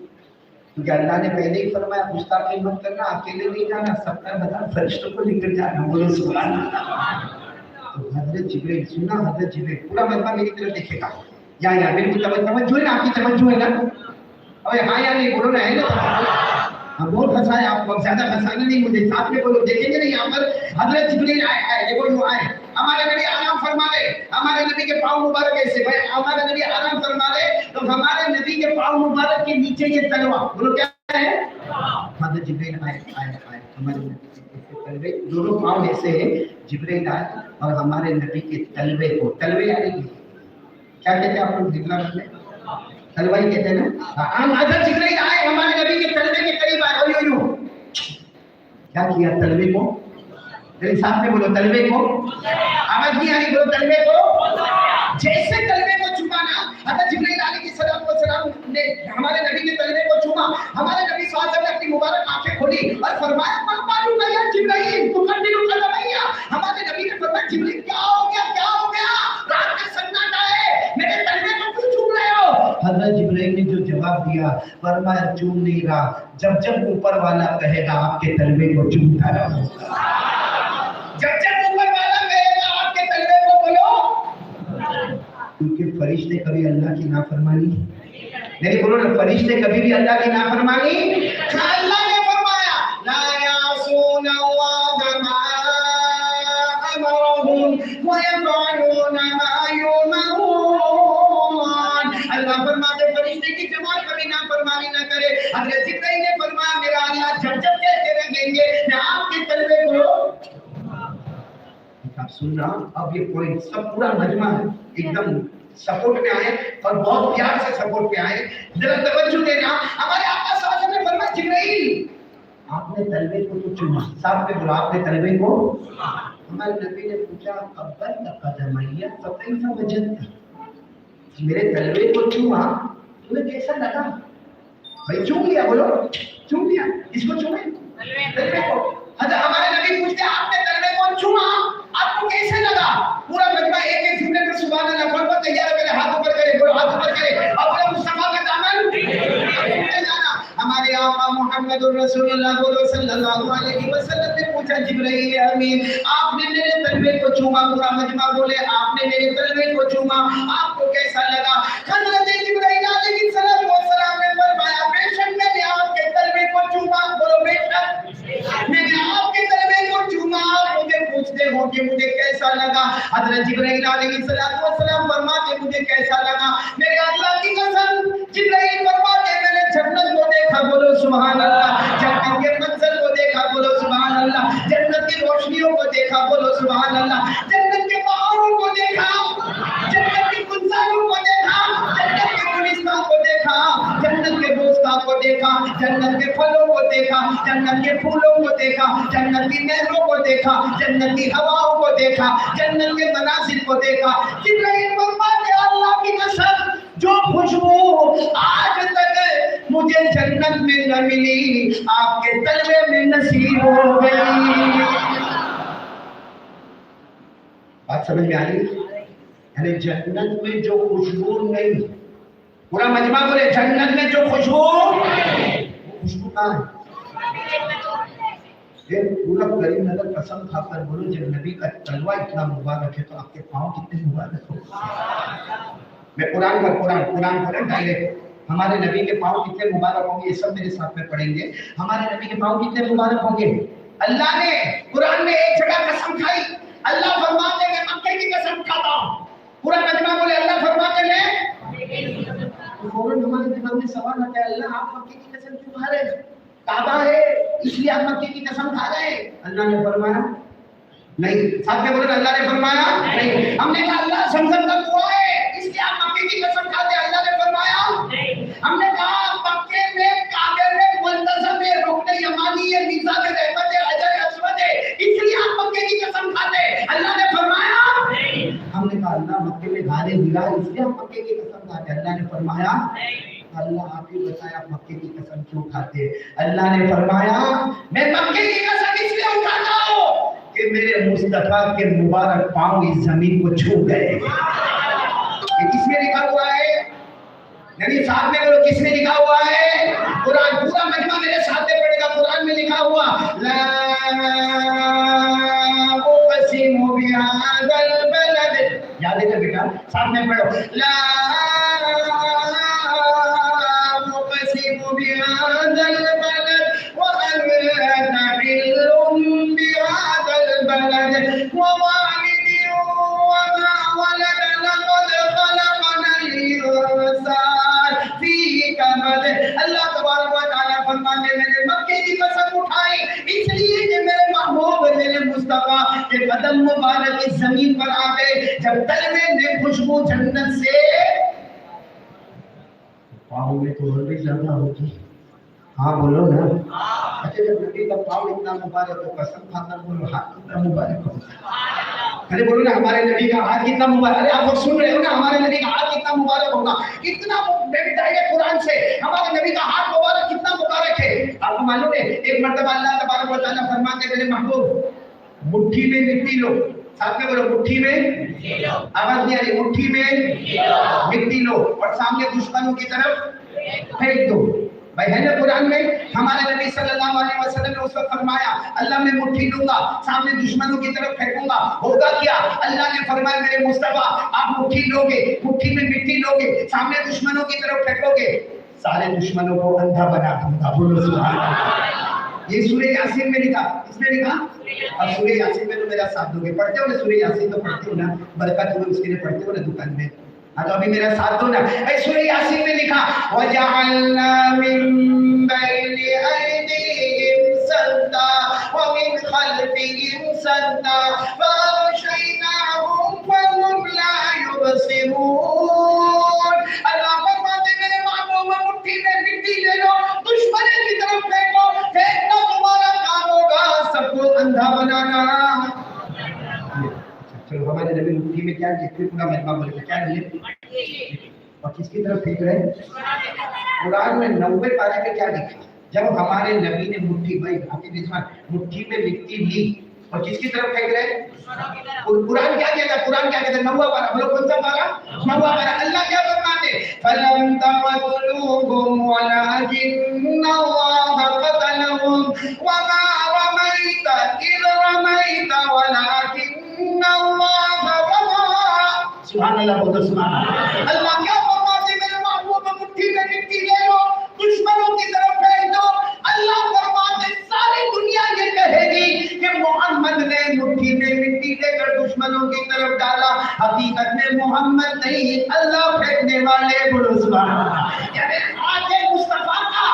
क्योंकि अल्लाह ने पहले ही फरमाया गुस्ताखी मत करना, अकेले नहीं जाना, 70,000 फरिश्तों को लेकर जाना, बोलो सुभान अल्लाह। तो हजरत जिब्रील सुना, हजरत जिब्रील पूरा मजमा मेरी तरफ देखेगा, या बिल्कुल तवज्जो है ना, आपकी तवज्जो है ना, अबे हाँ या नहीं बोलो ना, है ना, हम बहुत फंसाए आपको, अब ज्यादा फंसाना नहीं मुझे, साथ में बोलो, देखेंगे ना यहाँ पर हजरत जिब्रील आए, देखो यूं आए, हमारे नबी आराम फरमा ले, हमारे नबी के पाँव मुबारक ऐसे, भाई हमारे नबी आराम फरमा ले, तो हमारे नबी के पाँव मुबारक के नीचे ये तलवा, बोलो क्या है, हजरत जिब्रील आए, हमारे तलवे, दोनों पाँव ऐसे है, जिब्रील आए और हमारे नबी के तलवे को, तलवे यानी क्या कहते हैं आप लोग जिब्रा में, तलवा ही कहते हैं ना, हम हजरत जिब्रील आए हमारे नबी के तलवे के करीब आए, और यूं क्या किया तलवे को, मेरे साथ में बोलो तलवे को, आवाज नहीं आ रही, बोलो तलवे को, जैसे तलवे को छुपाना, हजरत जिब्रील अलैहिस्सलाम ने हमारे नबी के तलवे को छुआ, हमारे नबी सल्लल्लाहु अलैहि वसल्लम ने अपनी मुबारक आंखें खोली और फरमाया मन मालूम या जिब्रील तुकद्दिरु कदमैया, हमारे नबी ने फरमाया जिब्रील क्या हो गया, रात में सन्नाटा है, मेरे तलवे को क्यों छू रहे हो। हजरत जिब्रील ने जो जवाब दिया, फरमाया चूम नहीं रहा, जब ऊपर वाला कहेगा आपके तलवे को चूमता रहो, जब ऊपर वाला कहेगा आपके तलवे को बोलो, क्योंकि फरिश्ते कभी अल्लाह की नाफरमानी नहीं, बोलो ना, फरिश्ते कभी भी अल्लाह की नाफरमानी, अल्लाह ने फरमाया ला यासून अल्लाह मा अमरहुम व यफअलून मा युमरून, अल्लाह फरमाते फरिश्ते की जमात कभी नाफरमानी ना करे। हजरत जिब्रील ने फरमाया मेरा अल्लाह जब कहते रहेंगे मैं आपके तलवे को, आप सुन रहा, अब ये पॉइंट सब पूरा मजमा है, एकदम सपोर्ट में आए और बहुत प्यार से सपोर्ट में आए, जरा तवज्जो देना। हमारे आका सल्लल्लाहु अलैहि वसल्लम ने फरमाया जिब्रील आपने तलवे को तो चूमा, साथ में बोला आपने तलवे को, हमारे नबी ने पूछा अब्बल कदमैया फकैफा वजदत, मेरे तलवे को चूमा तुम्हें कैसा लगा, भाई चूम लिया, बोलो चूम लिया, इसको चूमे तलवे को, हमारे नबी पूछते आपने तलवे को चूमा आपको कैसे लगा, पूरा मजमा एक जुमले में सुभान अल्लाह कौन कौन तैयार है, मेरे हाथ ऊपर करे, बोलो हाथ ऊपर करे, और बोलो मुस्तफा का दामन जाना। हमारे आका मुहम्मदुर रसूलुल्लाह बोलो सल्लल्लाहु अलैहि वसल्लम ने पूछा जिब्रील अमीन आपने मेरे तलवे को चूमा, पूरा मजमा बोले आपने मेरे तलवे को चूमा आपको कैसा लगा। हजरत जिब्रील अलैहिस्सलाम ने फरमाया बेशक मैंने आपके तलवे को चूमा, बोलो बेशक मैंने आपके तलवे को चूमा, मुझे पूछते हो कि मुझे कैसा लगा, जिब्राइल अलैहिस्सलाम फरमाते मुझे कैसा लगा, मेरे अल्लाह की कसम जिब्राइल फरमाते मैंने जन्नत को देखा, बोलो सुभान अल्लाह, जन्नत के मंजर को देखा, बोलो सुभान अल्लाह, जन्नत की रोशनियों को देखा, बोलो सुभान अल्लाह, जन्नत के बहारों को देखा, जन्नत के गुलजारों को देखा, जन्नत के गुलिस्तान को देखा, जन्नत के बोस्तान को देखा, जन्नत के फलों को देखा, जन्नत के फूलों को देखा, जन्नत की नहरों को देखा, जन्नत की हवाओं को देखा, जन्नत के मनासिर को देखा। जिब्राइल फरमाते अल्लाह की कसम जो खुशबू आज तक मुझे जन्नत में न मिली आपके तलवे में नसीब हो गई। बात समझ में आ रही? अरे जन्नत में जो खुशबू नहीं, पूरा मजमा बोले जन्नत में जो खुशबू, खुशबू कहाँ है? ये पूरा करीम नगर कसम खाकर बोलो जब नबी का तलवा इतना मुबारक है तो आपके पाँव कितने मुबारक हो। मैं कुरान पढ़े डायरेक्ट, हमारे नबी के पाँव कितने मुबारक होंगे ये सब मेरे साथ में पढ़ेंगे। हमारे नबी के पाँव कितने मुबारक होंगे? अल्लाह ने कुरान में एक जगह कसम खाई, अल्लाह फरमाते हैं मक्के की कसम खाता हूँ, पूरा मजमा बोले अल्लाह फरमाते हैं। तो फौरन हमारे दिमाग में सवाल आता है अल्लाह आप मक्के की कसम क्यों खा रहे हैं? काबा है इसलिए आप मक्के की कसम खा रहे हैं? अल्लाह ने फरमाया नहीं। साथ में बोले अल्लाह ने फरमाया नहीं। हमने कहा अल्लाह ज़मज़म का कुआं है इसलिए आप मक्के की कसम खाते हैं? अल्लाह ने फरमाया नहीं। हमने कहा मक्के में काबे में मुल्तज़म है, रुकने यमानी है, मीज़ान रहमत है, हजर अस्वद है इसलिए आप मक्के की कसम खाते हैं? अल्लाह ने फरमाया नहीं। हमने कहा अल्लाह मक्के में घारे गिरा इसलिए आप मक्के की कसम खाते हैं? अल्लाह ने फरमाया नहीं। अल्लाह आप ही बताया आप मक्के की कसम क्यों खाते हैं? अल्लाह ने फरमाया मैं मक्के की कसम इसलिए उठाता हूँ कि मेरे मुस्तफा के मुबारक पांव इस जमीन को छू गए। ये किसमें लिखा हुआ है? नबी साहब में बोलो किसमें लिखा हुआ है? कुरान, पूरा मजमा मेरे साथ में पढ़ेगा। कुरान में लिखा हुआ ला उक़सिमु बिहाज़ल बलद, याद है ना बेटा? साथ में पढ़ो ला उक़सिमु बिहाज़ल बलद व अन्ता हिल्लुम बिहाज़ल बलद व वालिदिन व मा वलद लक़द ख़लक़नल इंसान फी कबद। अल्लाह तबारक व तआला फरमाते मैंने मक्के की कसम उठाई इसलिए कि मेरे महबूब मेरे मुस्तफा के कदम मुबारक इस जमीन पर आ गए जब तलवे में खुशबू जन्नत से पाँव में तो और भी ज्यादा होगी। हाँ बोलो ना। अच्छा जब नबी का पाँव इतना मुबारक हो कसम खाकर बोलो हाथ कितना मुबारक हो। अरे बोलो ना हमारे नबी का हाथ कितना मुबारक। अरे आप लोग सुन रहे हो ना हमारे नबी का हाथ कितना मुबारक होगा। इतना बताइए कुरान से हमारे नबी का हाथ मुबारक कितना मुबारक है। आपको मालूम है एक मर्तबा अल्लाह तबारक व तआला फरमाते मेरे महबूब मुट्ठी में मिट्टी लो, साथ में बोलो मुट्ठी में, आवाज नहीं आ रही, मुट्ठी में मिट्टी लो और सामने दुश्मनों की तरफ फेंक दो। भाई है ना कुरान में? हमारे नबी सल्लल्लाहु अलैहि वसल्लम ने उसको फरमाया अल्लाह मैं मुट्ठी लूंगा सामने दुश्मनों की तरफ फेंकूंगा, होगा क्या? अल्लाह ने फरमाया मेरे मुस्तफा आप मुट्ठी लोगे, मुट्ठी में मिट्टी लोगे, सामने दुश्मनों की तरफ फेंकोगे, सारे दुश्मनों को अंधा बना दूंगा। बोलो सुभान अल्लाह। ये सूरह यासीन में लिखा, इसमें लिखा। अब सूरह यासीन में तो मेरा साथ दोगे, पढ़ते हो ना सूरह यासीन? तो पढ़ते हो ना, बरकत हो उसके लिए पढ़ते हो ना दुकान में। हाँ तो अभी मेरा साथ दो ना। सूरह यासीन में लिखा वजअलना मिन बैनि अयदीहिम सद्दा व मिन खल्फिहिम सद्दा फअग़शयनाहुम फहुम ला युबसिरून। अल्लाह फरमाते मेरे महबूब मुट्ठी में मिट्टी ले लो, दुश्मन की तरफ फेंको, फेंकना तुम्हारा काम होगा, सबको अंधा बनाना। चलो हमारे नबी मुट्ठी में क्या लिखे? पूरा मजमा बोले क्या लिखे और किसकी तरफ फेंक रहे? कुरान में 90 पारे पे क्या लिखा? जब हमारे नबी ने मुट्ठी भाई मुट्ठी में मिट्टी ली और किसकी तरफ फेंक रहे? कुरान क्या कहता है? कुरान क्या कहता है? 90 पारा बोलो, कौन सा पारा? 90 पारा। अल्लाह क्या फरमाते? फलम तक़तलूहुम वलाकिन्नल्लाह क़तलहुम वमा रमैता इज़ रमैता वलाकिन्नल्लाह रमा। सुभान अल्लाह, बोलो सुभान अल्लाह। अल्लाह क्या फरमाते मेरे महबूब मुट्ठी में मिट्टी ले लो, दुश्मनों की तरफ फेंक दो। अल्लाह फरमाते सारी दुनिया ये कहेगी कि मोहम्मद ने मुट्ठी में मिट्टी लेकर दुश्मनों की तरफ डाला, نسبت نہیں، اللہ پھینکنے والے بولو سبحان اللہ. یعنی ہاتھ مصطفیٰ کا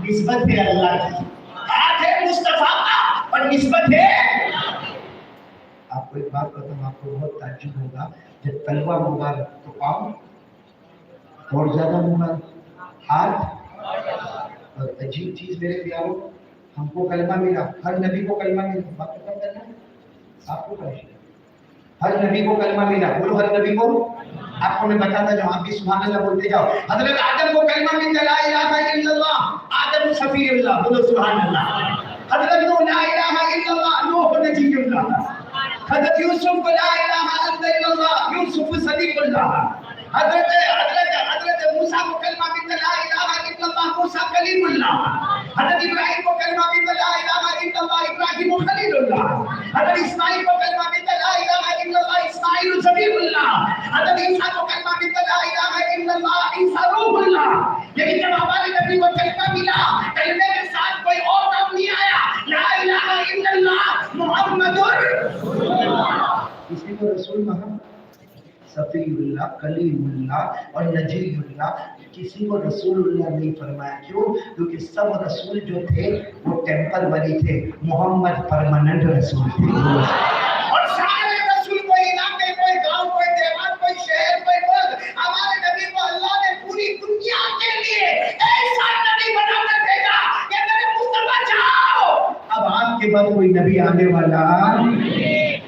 نسبت ہے اللہ کی، ہاتھ مصطفیٰ کا اور نسبت ہے. آپ کو ایک بات بتاؤں، آپ کو بہت تعجب ہوگا، جب تلوہ مبارک تو پاؤں اور زیادہ مبارک ہاتھ. اور عجیب چیز میرے پیاروں، ہم کو کلمہ ملا، ہر نبی کو کلمہ ملا، بات تو کم کرنا ہے آپ کو پریشان. ہر نبی کو کلمہ ملا، بولو ہر نبی کو. آپ کو میں بتاتا جاؤں، آپ بھی سبحان اللہ بولتے جاؤ. حضرت آدم کو کلمہ ملا لا الہ الا اللہ، آدم صفی اللہ، بولو سبحان اللہ. حضرت نوح لا الہ الا اللہ، نوح نجی اللہ. حضرت یوسف کو لا الہ الا اللہ، یوسف صدیق اللہ. حضرت موسیٰ کو کلمہ ملا لا الہ الا اللہ، موسیٰ کلیم اللہ. حضرت ابراہیم کو کلمہ ملا لا الہ الا اللہ، ابراہیم خلیل اللہ. حضرت اسماعیل کو کلمہ ملا لا الہ الا اللہ، اسماعیل ذبیح اللہ. حضرت عیسیٰ کو کلمہ ملا لا الہ الا اللہ، عیسیٰ روح اللہ. لیکن جب ہمارے نبی کو کلمہ ملا، کلمے کے ساتھ کوئی اور نام نہیں آیا، لا الہ الا اللہ محمد رسول اللہ. اسی کو رسول محمد صفی اللہ، کلیم اللہ اور نجی اللہ، کسی کو رسول اللہ نہیں فرمایا. کیوں؟ کیونکہ سب رسول جو تھے وہ ٹیمپروری تھے، محمد پرماننٹ رسول تھے. اور سارے رسول، کوئی علاقے، کوئی گاؤں، کوئی دیہات، کوئی شہر، کوئی ملک، ہمارے نبی کو اللہ نے پوری دنیا کے لیے ایسا نبی بنا کر بھیجا کہ میرے مصطفیٰ جاؤ، اب آپ کے بعد کوئی نبی آنے والا.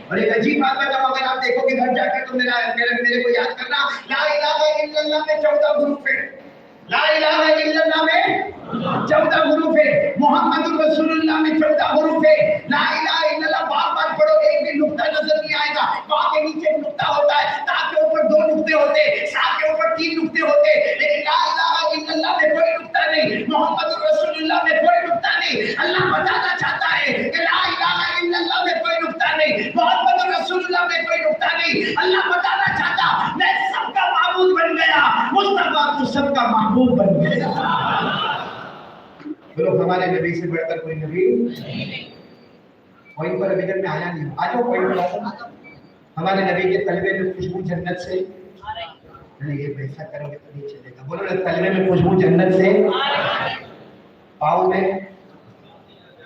اور ایک عجیب بات ہے، جب اگر آپ دیکھو کہ گھر جا کے تو میرے کو یاد کرنا، لا الہ الا اللہ میں 14 حروف ہے. لا الہ الا اللہ میں 14 حروف ہے. محمد رسول اللہ میں 14 حروف ہے. لا الہ الا اللہ بار بار پڑھو، ایک بھی نقطہ نظر نہیں آئے گا. با کے نیچے نقطہ ہوتا ہے، تا کے اوپر 2 نقطے ہوتے، سا کے اوپر 3 نقطے ہوتے. لیکن لا الہ الا اللہ میں کوئی نقطہ نہیں، محمد رسول اللہ میں کوئی نقطہ نہیں. اللہ بتانا چاہتا ہے کہ لا الہ الا اللہ میں کوئی نقطہ نہیں، محمد رسول اللہ میں کوئی نقطہ نہیں. اللہ بتانا چاہتا میں سب کا معبود بن گیا، مصطفیٰ تو سب کا محبوب بن گیا. بولو ہمارے نبی سے بڑھ کر کوئی نبی نہیں. پوائنٹ پر ابھی تک میں آیا نہیں، آ جاؤ پوائنٹ پر آ جاؤ. ہمارے نبی کے طلبے میں خوشبو جنت سے نہیں، یہ ویسا کرو گے تو نہیں چلے گا. بولو طلبے میں خوشبو جنت سے، پاؤں میں،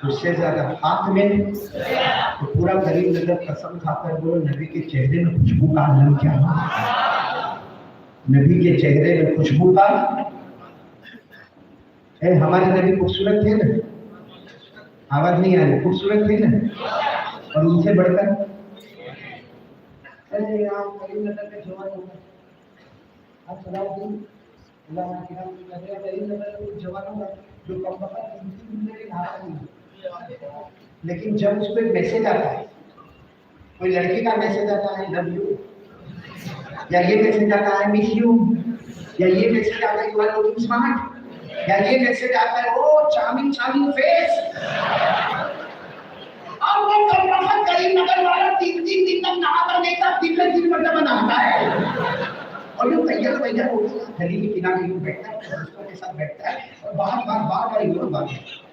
اس سے زیادہ ہاتھ میں، تو پورا قریب نظر قسم کھا کر بولو نبی کے چہرے میں خوشبو کا عالم کیا ہے. نبی کے چہرے میں خوشبو کا. ہمارے نبی خوبصورت تھے نا، آواز نہیں آ رہی، خوبصورت تھے نا. اور ان سے بڑھ کر آپ قریب نظر کے جوان ہو گئے، آپ صلاح دین اللہ قریب نظر کے جوان ہو گئے جو کم وقت نہیں. لیکن جب اس پہ میسج آتا ہے، کوئی لڑکی کا میسج آتا ہے لو یو، یا یہ میسج آتا ہے مس یو، یا یہ میسج آتا ہے یو آر لوکنگ اسمارٹ، یا یہ میسج آتا ہے او چارمنگ چارمنگ فیس. اب وہ کم وقت قریب نظر والا 3 دن تک نہاتا نہیں تھا، 3 مرتبہ نہاتا ہے. اور یہ تیار تیار ہو گیا، گلی کے کنارے یوں بیٹھتا ہے، دوستوں کے ساتھ بیٹھتا ہے، اور باہر باہر یوں باہر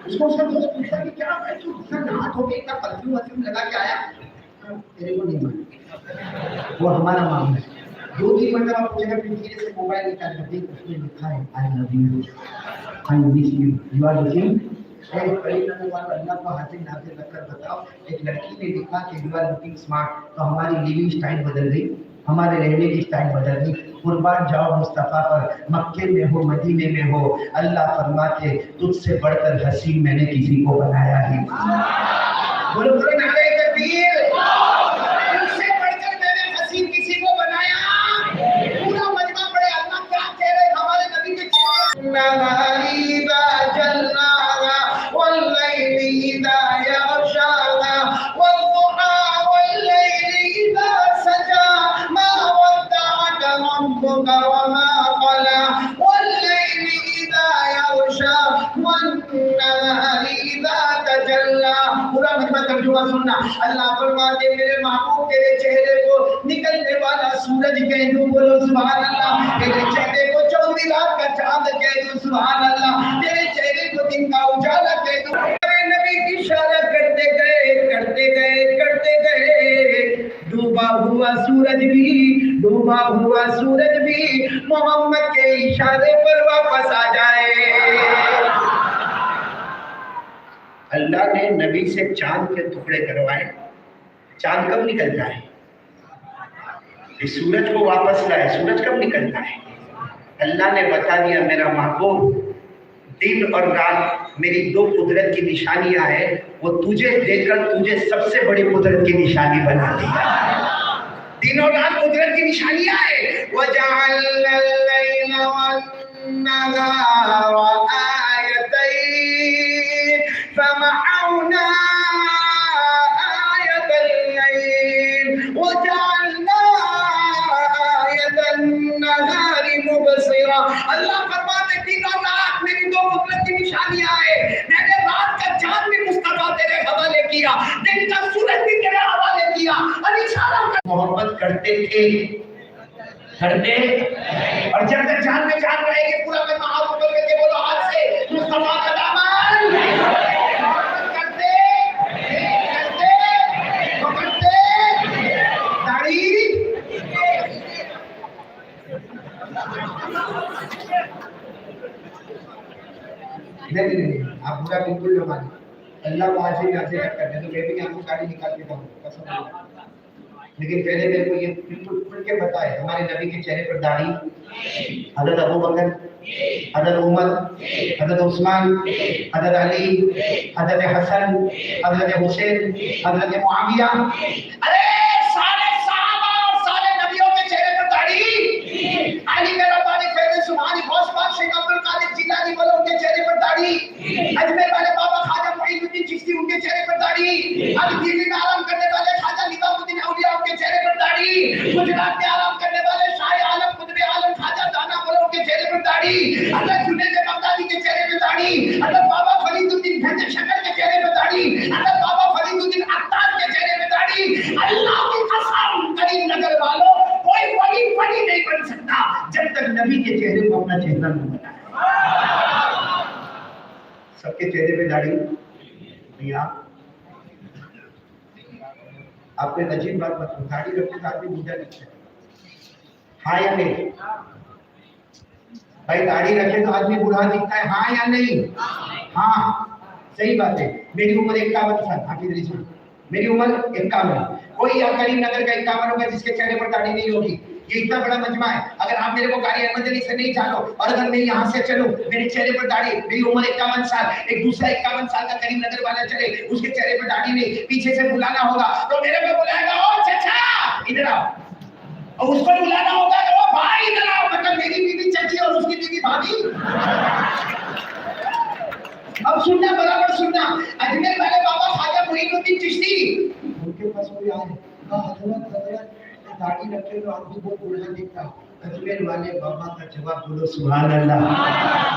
اس کو اس کا دوست پوچھا کہ کیا ہے تو اتنا نہا دھو کے اتنا پرفیوم لگا کے آیا. تیرے کو نہیں معلوم، وہ ہمارا معاملہ ہے. 2-3 مرتبہ پوچھے گا، پھر دھیرے سے موبائل نکال کر دیکھ، اس میں لکھا ہے I love you, I miss you, you are looking. Allah کو حاضر ناظر رکھ کر بتاؤ، ایک لڑکی نے لکھا کہ یو آر لوکنگ اسمارٹ، تو ہماری لیونگ اسٹائل بدل گئی، ہمارے رہنے کی اسٹائل بدل گئی. قربان جاؤ مصطفیٰ پر، مکے میں ہو مدینے میں ہو، اللہ فرماتے تجھ سے بڑھ کر حسین میں نے کسی کو بنایا ہی. بولو بولو نعرہ تکبیر. تجھ سے بڑھ کر میں نے حسین کسی کو بنایا. پورا مجمع پڑے اللہ کیا کہہ رہے ہمارے نبی کے سننا. اللہ فرماتے میرے محبوب تیرے چہرے کو نکلنے والا سورج کہہ دوں، بولو سبحان اللہ. تیرے چہرے کو 24 رات کا چاند کہہ دوں، سبحان اللہ. تیرے چہرے کو دن کا اجالا کہہ دوں. میرے نبی کی اشارہ کرتے گئے کرتے گئے کرتے گئے، डूबा हुआ सूरज भी मोहम्मद के इशारे पर वापस आ जाए। अल्लाह ने नबी से चांद के टुकड़े करवाए। चांद कब निकलता है? इस सूरज को वापस लाए। सूरज कब निकलता है? अल्लाह ने बता दिया मेरा महबूब, दिन और रात मेरी दो कुदरत की निशानियां हैं, वो तुझे देकर तुझे सबसे बड़ी कुदरत की निशानी बना दी। दिन और रात कुदरत की निशानियां हैं। वजअलना अल-लैला वन-नहारा आयतैन फमहौना आयतल लैल वजअलना आयतन नहारी मुबसिरा। अल्लाह फरमाते दिन और रात मेरी दो कुदरत की निशानियां हैं। मैंने रात का चांद भी मुस्तफा तेरे हवाले किया, दिन का सूरज भी तेरे हवाले किया। और इशारा मोहब्बत करते थे, करते, और जब तक जान में जान रहेगी पूरा मैं हाथ ऊपर करके बोलो आज से मुस्तफा का दामन करते करते दाढ़ी। नहीं, आप बुरा बिल्कुल न माने। अल्लाह को आज ही करने तो मैं भी आपको गाड़ी निकाल के दूँ कसम। लेकिन पहले मेरे को ये बिल्कुल खुल के बताए, हमारे नबी के चेहरे पर दाढ़ी, हज़रत अबू बकर, हज़रत उमर, हज़रत उस्मान, हज़रत अली, हज़रत हसन, हज़रत हुसैन, हज़रत मुआविया, अरे सारे सहाबा और सारे नबियों के चेहरे पर दाढ़ी। अली मेरा बारी फैज़ सुभानी गौस पाक शेख अब्दुल कादिर जिलानी वालों के चेहरे पर दाढ़ी। अजमेर वाले बाबा ख्वाजा मुईनुद्दीन चिश्ती उनके चेहरे पर दाढ़ी। अब दिल्ली में आराम करने वाले ख्वाजा निजामुद्दीन औलिया उनके चेहरे पर दाढ़ी। गुजरात में आराम करने वाले शाह आलम कुतुब आलम ख्वाजा दाना वालों के चेहरे पर दाढ़ी। हज़रत जुनैद बगदादी के चेहरे पर दाढ़ी। हज़रत बाबा फरीदुद्दीन भंज शकर के चेहरे पर दाढ़ी। हज़रत बाबा फरीदुद्दीन अत्तार के चेहरे पर दाढ़ी। अल्लाह की कसम करीम नगर वालों, कोई वली नहीं बन सकता जब तक नबी के चेहरे को अपना चेहरा न बनाए। सबके चेहरे पे दाढ़ी भैया। आपने अजीब बात बताई, दाढ़ी रखने का आदमी बूढ़ा दिखता है, हाँ या नहीं? भाई दाढ़ी रखे तो आदमी बूढ़ा दिखता है, हाँ या नहीं? हाँ, सही बात है। मेरी उम्र 51 साल, हाफिज मेरी उम्र 51। कोई या करीम नगर का 51 होगा जिसके चेहरे पर दाढ़ी नहीं होगी। ये इतना बड़ा मजमा है। अगर आप मेरे को गाड़ी अहमदली से नहीं चालो और अगर मैं यहाँ से चलूं, मेरे चेहरे पर दाढ़ी, मेरी उम्र 51 साल, एक दूसरा 51 साल का करीम नगर वाला चले, उसके चेहरे पर दाढ़ी नहीं, पीछे से बुलाना होगा तो मेरे को बुलाएगा ओ चाचा इधर आओ, और उसको बुलाना होगा तो ओ भाई इधर आओ। मतलब मेरी बीवी चाची और उसकी बीवी भाभी। अब सुनना, बराबर सुनना। अजमेर वाले बाबा ख्वाजा मुईनुद्दीन चिश्ती, उनके पास कोई आए, हजरत दाढ़ी रखे तो आदमी को बूढ़ा दिखता। अजमेर वाले बाबा का जवाब बोलो सुभान अल्लाह।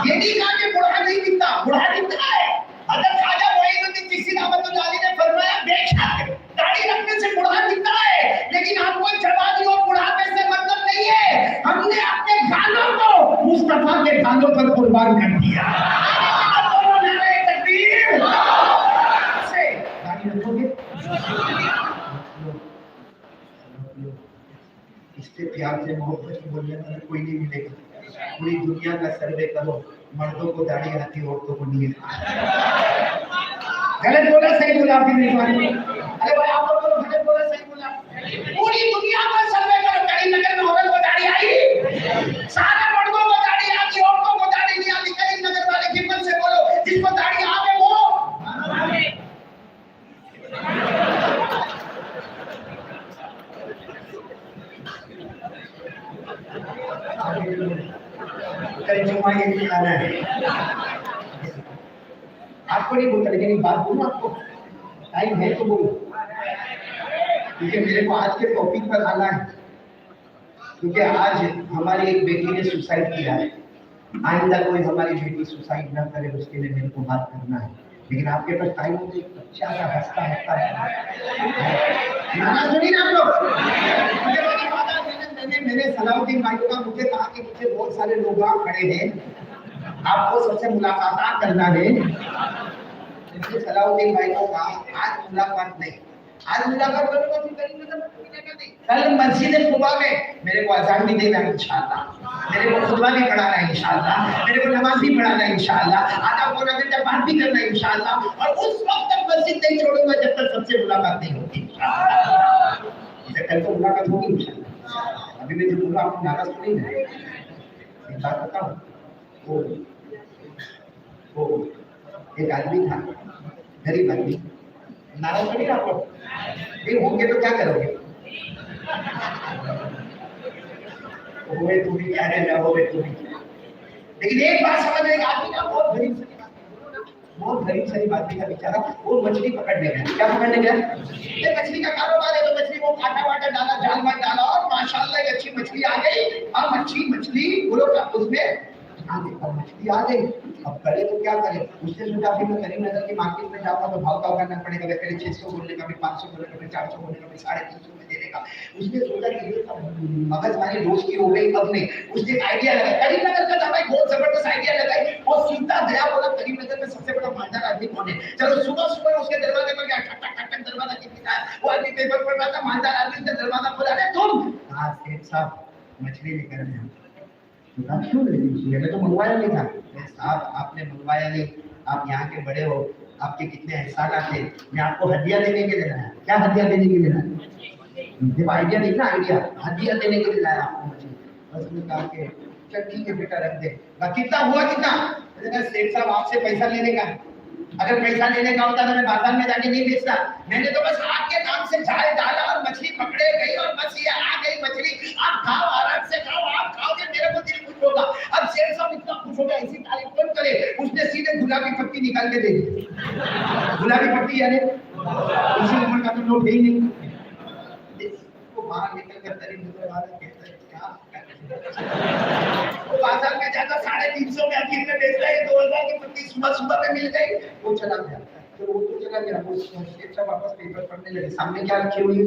ये नहीं कहा कि बूढ़ा नहीं दिखता, बूढ़ा दिखता है। हजरत ख्वाजा मुईनुद्दीन चिश्ती रहमतुल्लाह अलैह ने फरमाया बेशक दाढ़ी रखने से बूढ़ा दिखता है, लेकिन हमको जवानी और बुढ़ापे से मतलब नहीं है। हमने अपने गालों को मुस्तफा के गालों पर कुर्बान कर दिया। इससे प्यार से मोहब्बत से बोलने वाला कोई नहीं मिलेगा। पूरी दुनिया का सर्वे करो, मर्दों को दाढ़ी आती, औरतों को नहीं। गलत बोला सही बोला आपकी मेहरबानी। अरे भाई आप लोग गलत बोला सही बोला। पूरी दुनिया का सर्वे करो, करीम नगर में औरत को दाढ़ी आई, सारे मर्दों को दाढ़ी आती, औरतों को दाढ़ी नहीं आती। करीम नगर वाले हिम्मत से बोलो जिसको दाढ़ी आवे वो कल जुम्मा ये दिखाना है। आपको नहीं बोलता, लेकिन एक बात बोलूं आपको, टाइम है तो बोलो, क्योंकि मेरे को आज के टॉपिक पर आना है। क्योंकि आज हमारी एक बेटी ने सुसाइड किया है। आइंदा कोई हमारी बेटी सुसाइड ना करे उसके लिए मेरे को बात करना है। लेकिन आपके पास टाइम हो तो एक अच्छा सा हंसता गाना सुनिए ना आप लोग। मैंने सलाउद्दीन भाई का मुझे कहा कि मुझे बहुत सारे लोग खड़े हैं, आपको सबसे मुलाकात करना है। सलाउद्दीन भाई को कहा आज मुलाकात नहीं, आज मुलाकात करूंगा तो करीम नगर में मिलेगा नहीं। कल मस्जिद कुबा में मेरे को अजान भी देना है इंशाअल्लाह, मेरे को खुतबा भी पढ़ाना है इंशाअल्लाह, मेरे को नमाज भी पढ़ाना है इंशाअल्लाह, आधा पौना घंटा बात भी करना है इंशाअल्लाह, और उस वक्त तक मस्जिद नहीं छोड़ूंगा जब तक सबसे मुलाकात नहीं होगी इंशाअल्लाह। कल तो मुलाकात होगी इंशाअल्लाह। अभी मैं जो बोल रहा हूँ नाराज तो नहीं है, एक बात बताऊं, वो एक आदमी था, गरीब आदमी, नाराज तो नहीं आप लोग नहीं होंगे तो क्या करोगे? होए तुम भी क्या रह जाओ, तुम भी। लेकिन एक बात समझ में, आदमी ना बहुत गरीब सारी बात का बेचारा, वो मछली पकड़ने गया। क्या पकड़ने गया? ये मछली का कारोबार है, तो मछली को काटा वाटा डाला, जाल में डाला, और माशाल्लाह एक अच्छी मछली आ गई। अब मछली बोलो क्या उसमें आ गई, अब मछली आ गई, अब करे तो क्या करे? उसने सोचा अभी मैं करीम नगर की मार्केट में जाऊंगा तो भाव ताव करना पड़ेगा, वे पहले 600 बोलने का, फिर 500 बोलने का, फिर 400 बोलने का, फिर 350 में देने का। उसने सोचा कि ये मगज मारी दोस्त की हो गई। अब नहीं, उसने एक आइडिया लगाया, करीम नगर का था भाई, बहुत जबरदस्त आइडिया लगाई, और सीधा गया, बोला करीम नगर में सबसे बड़ा मालदार आदमी कौन है? चलो सुबह सुबह उसके दरवाजे पर गया, ठक ठक ठक दरवाजा खटखटाया, वो आदमी पेपर पढ़ रहा था, मालदार आदमी ने दरवाजा खोला, अरे तुम? हाँ सेठ साहब मछली लेकर आए हैं। तो क्यों ले लीजिए, मैंने तो मंगवाया नहीं था। साहब आपने मंगवाया नहीं, आप यहाँ के बड़े हो, आपके कितने एहसानात थे, मैं आपको हदिया देने के लिए लाया। क्या हदिया देने के लिए लाया? जब आइडिया नहीं ना, आइडिया हदिया देने के लिए लाया आपको मछली। बस उसने कहा कि चल ठीक है बेटा रख दे। कितना हुआ कितना? सेठ साहब आपसे पैसा लेने का, अगर पैसा लेने का होता तो मैं बाजार में जाके नहीं बेचता, मैंने तो बस आपके नाम से जाल डाला और मछली पकड़े गई, और बस ये आ गई मछली। आप खाओ, आराम से खाओ, आप खाओगे मेरे को दिल खुश होगा। अब शेर साहब इतना खुश हो गया, ऐसी तारीफ कौन करे? उसने सीधे गुलाबी पत्ती निकाल के दे दी। गुलाबी पत्ती यानी उसी नंबर का तो नोट ही नहीं, वो बाहर निकल कर करीब नजर आ रहा, कहता है वो बाजार में जाता 350 में आखिर में बेच रहा है, 2000 की पत्ती सुबह सुबह में मिल गई, वो चला गया। तो वो तो चला गया, वो शेठ साहब वापस पेपर पढ़ने लगे। सामने क्या रखी हुई है?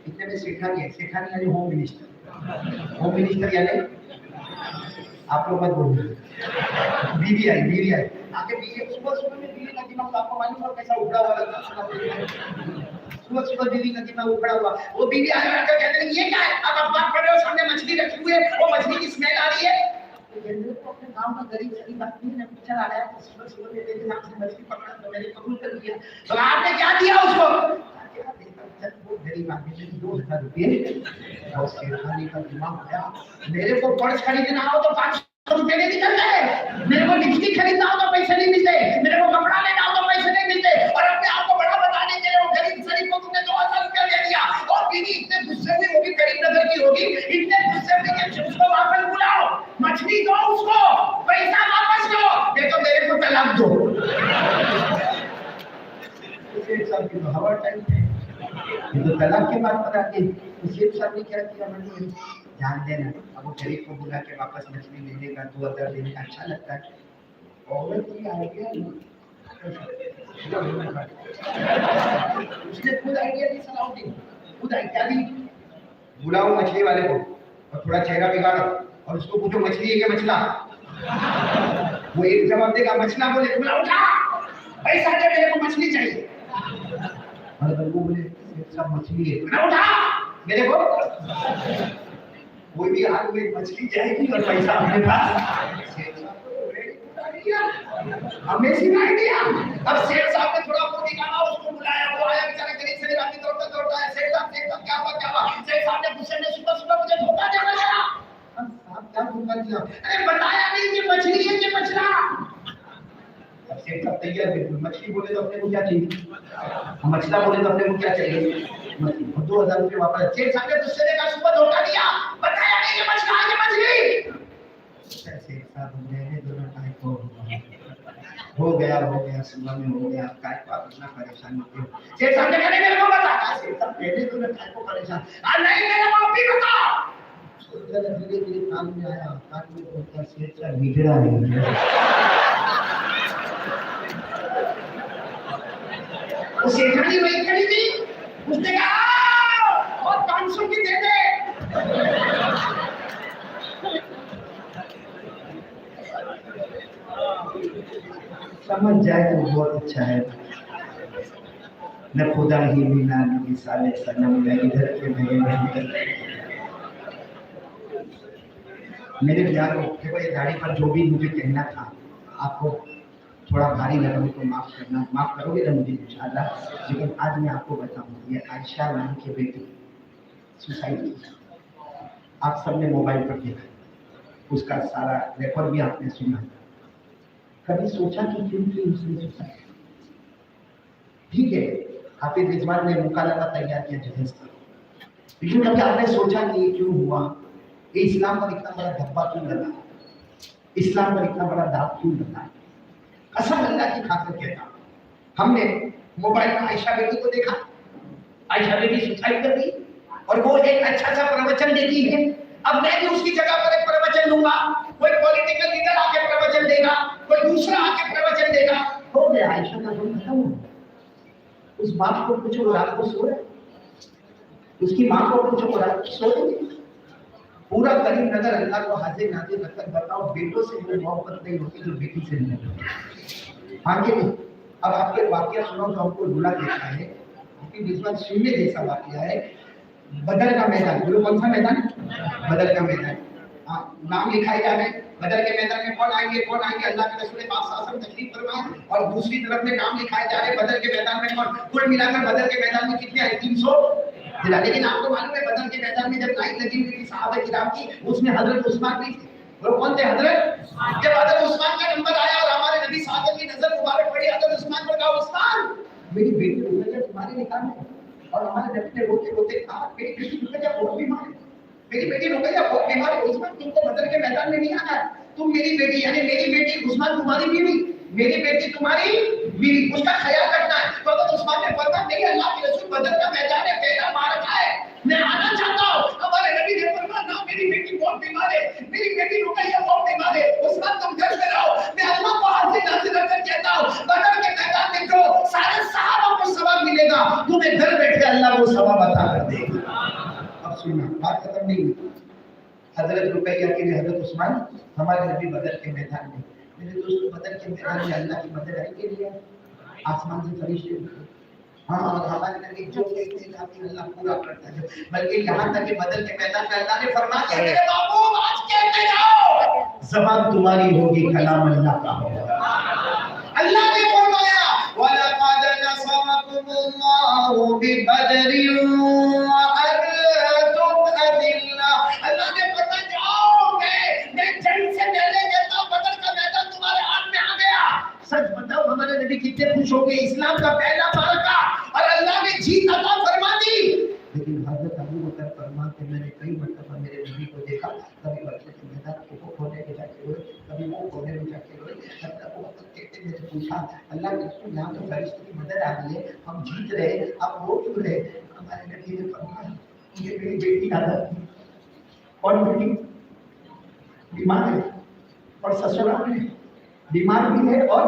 इतने में सेठानी है, सेठानी यानी होम मिनिस्टर, होम मिनिस्टर यानी आप लोग मत बोलिए, बीवी आई आगे बीवी, सुबह सुबह में बीवी का दिमाग आपको मालूम है कैसा उखड़ा हुआ रहता है, सुबह सुबह बीवी का दिमाग उखड़ा हुआ। वो बीवी आकर कहने लगी ये क्या है? अब आप बात कर रहे हो, सामने मछली रखी हुई है, वो मछली की स्मेल आ रही है। तो जनरल को अपने गांव का गरीब सही बात नहीं है, पिक्चर आ रहा है, तो सुबह सुबह में मेरे नाम से मछली पकड़ा तो मैंने कबूल कर लिया। तो आपने क्या दिया उसको? वो गरीब आदमी ने 2000 रुपये, और शेरखानी का दिमाग आया, मेरे को पर्स खरीदना हो तो 500 रुपये नहीं निकल गए, मेरे को लिपस्टिक खरीदना हो तो पैसे नहीं मिलते, मेरे को कपड़ा लेना हो तो पैसे नहीं मिलते, और अपने आप को बड़ा बताने के लिए वो गरीब शरीफ को तुमने 2000 रुपये ले लिया। और बीवी इतने गुस्से में होगी, करीम नगर की होगी, इतने गुस्से में कि उसको वापस बुलाओ, मछली दो उसको, पैसा वापस लो, देखो मेरे को तलाक दो। हवा टाइम पे ये तो तलाक के बाद पता कि शेख साहब ने क्या किया, मैंने ध्यान देना, अब वो गरीब को बुला के वापस मछली लेने का 2000 देने का अच्छा लगता है। औरत की आइडिया उसने खुद आइडिया दी, सलाह दी, खुद आइडिया दी, बुलाओ मछली वाले को और थोड़ा चेहरा बिगाड़ो और उसको पूछो मछली है क्या मछला? वो एक जवाब देगा मछला, बोले बोला उठा पैसा दे, मेरे को मछली चाहिए। और वो बोले सब मछली है, बोला उठा मेरे को, कोई भी हाल में मछली जाएगी और पैसा अपने पास। Amazing idea. अब सेठ साहब ने थोड़ा वो निकाला, उसको बुलाया, वो आया बेचारा गरीब से आदमी दौड़ता आया, सेठ साहब क्या हुआ? सेठ साहब ने गुस्से में सुबह सुबह मुझे धोखा देना लगा। साहब क्या धोखा दिया? अरे बताया नहीं कि मछली है कि मछला। अब सेठ साहब तैयार बिल्कुल, मछली बोले तो अपने को क्या चाहिए, मछला बोले तो अपने को क्या चाहिए, 2000 रुपये वापस। सेठ साहब ने गुस्से में कहा सुबह धोखा दिया, बताया नहीं कि मछला है कि मछली। सेठ साहब मेरे दोनों टाइप हो गया सुबह में हो गया, काय को आप इतना परेशान होते हो? सेठ साहब ने कहा मेरे को बता, सेठ साहब पहले तो मैं काय को परेशान, नहीं मेरे को अभी बता। धीरे धीरे कान में आया, कान में बोलता सेठ साहब बिगड़ा है। वो सेठानी वही खड़ी थी, उसने कहा और 500 की दे दे। समझ जाए तो बहुत अच्छा है। न खुदा ही बिना नबी साले सनम न इधर के नए नहीं। मेरे प्यारों, देखो ये दाढ़ी पर जो भी मुझे कहना था आपको थोड़ा भारी लगा तो माफ करना, माफ करोगे ना मुझे इंशाल्लाह। लेकिन आज मैं आपको बताऊं, ये आयशा नाम की बेटी सुसाइड की। आप सबने मोबाइल पर देखा, उसका सारा रिकॉर्ड भी आपने सुना। कभी सोचा कि क्यों की उसने सुसाइड? ठीक है, हाफिज रिजवान ने मुकालमा तैयार किया जहेज का, लेकिन कभी आपने सोचा कि ये क्यों हुआ? ये इस्लाम पर इतना बड़ा धब्बा क्यों लगा? इस्लाम पर इतना बड़ा दाग क्यों लगा? कसम अल्लाह की खातिर कहता, हमने मोबाइल में आयशा बेटी को देखा, आयशा बेटी सुसाइड कर दी और वो एक अच्छा सा प्रवचन देती है। अब मैं भी उसकी जगह पर एक प्रवचन दूंगा, कोई पॉलिटिकल लीडर आके प्रवचन देगा, कोई दूसरा आके प्रवचन देगा, हो गया आयशा का रोल खत्म। उस बाप को पूछो रात को सो रहे, उसकी माँ को पूछो रात को सो रही। पूरा करीम नगर अल्लाह को हाजिर नाजिर रखकर बताओ, बेटों से वो मोहब्बत नहीं होती जो बेटी से नहीं होती। हाँ कि नहीं? अब आपके वाकया सुनो तो हमको रुला देता है, क्योंकि जिसमें सुनने जैसा वाकया है। बदर का मैदान, बोलो कौन सा मैदान? बदर का मैदान। हाँ, नाम लिखाए जा रहे हैं। बदर के मैदान में कौन आएंगे, कौन आएंगे? अल्लाह के रसूल पाक सल्लल्लाहु अलैहि वसल्लम तशरीफ फरमाए। और दूसरी तरफ में नाम लिखाए जा रहे हैं बदर के मैदान में कौन। कुल मिलाकर बदर के मैदान में कितने आए? 300 जिला। लेकिन आपको मालूम है बदर के मैदान में जब लाइन लगी हुई थी सहाबा किराम की, उसमें हजरत उस्मान भी थे। वो कौन थे? हजरत। जब हजरत उस्मान का नंबर आया और हमारे नबी साहब की नजर मुबारक पड़ी हजरत उस्मान पर, कहा उस्मान मेरी बेटी रुकैया तुम्हारे निकाह में। और हमारे नबी ने रोते रोते कहा मेरी बेटी रुकैया बहुत बीमार है, मेरी बेटी रुकैया बहुत बीमार है। उस्मान तुमको बदर के मैदान में नहीं आना है, तुम मेरी बेटी यानी मेरी बेटी उस्मान तुम्हारी बीवी, मेरी बेटी तुम्हारी बीवी, उसका ख्याल रखना है। तो अगर उस्मान ने फरमाया नहीं अल्लाह के रसूल बदर का मैदान है, पहला मारका है, मैं आना चाहता हूं। हमारे नबी ने फरमाया ना मेरी बेटी बहुत बीमार है, मेरी बेटी रुकैया बहुत बीमार है, उस्मान तुम घर पे रहो, मैं अल्लाह को हाजिर नाज़िर रखकर कहता हूं बदर के मैदान में जो सारे सहाबा को सवाब मिलेगा, तुम्हें घर बैठे अल्लाह वो सवाब अता कर देगा। अब सुनना, बात खत्म नहीं हुई। हजरत रुकैया के लिए हजरत उस्मान, हमारे नबी बदर के मैदान में। मेरे दोस्तों बदर के मैदान में अल्लाह की मदद आई के लिए आसमान से फरिश्ते उतरे। हाँ, और हमारे नबी जो कहते हैं कि अल्लाह पूरा करता है। बल्कि यहाँ तक कि बदर के मैदान में अल्लाह ने फरमाया कि मेरे बाबू आज कहते जाओ ज़बान तुम्हारी होगी, कलाम अल्लाह का होगा। अल्लाह ने फरमाया वलक़द नसरकुमुल्लाहु बिबदरिन व अंतुम अदिल्ला। अल्लाह ने फरमाया जाओगे, मैं जंग से पहले कहता हूं बदर का मैदान तुम्हारे हाथ में आ गया। सच बताओ हमारे नबी कितने खुश हो गए, इस्लाम का पहला मारका और अल्लाह ने जीत अता फरमा दी। लेकिन हजरत अबू बकर फरमाते मैंने कई मरतबा मेरे नबी को देखा, कभी बदर के मैदान को खोने में जाके रोए, कभी वो खोने में जाके रोए। हजरत अबू बकर कहते मैंने पूछा अल्लाह के रसूल यहाँ तो फरिश्ते की मदद आ गई है, हम जीत रहे, अब रो क्यों रहे? हमारे नबी ने फरमाया ये मेरी बेटी आदत थी और बेटी बीमार है और ससुराल में बीमार भी है और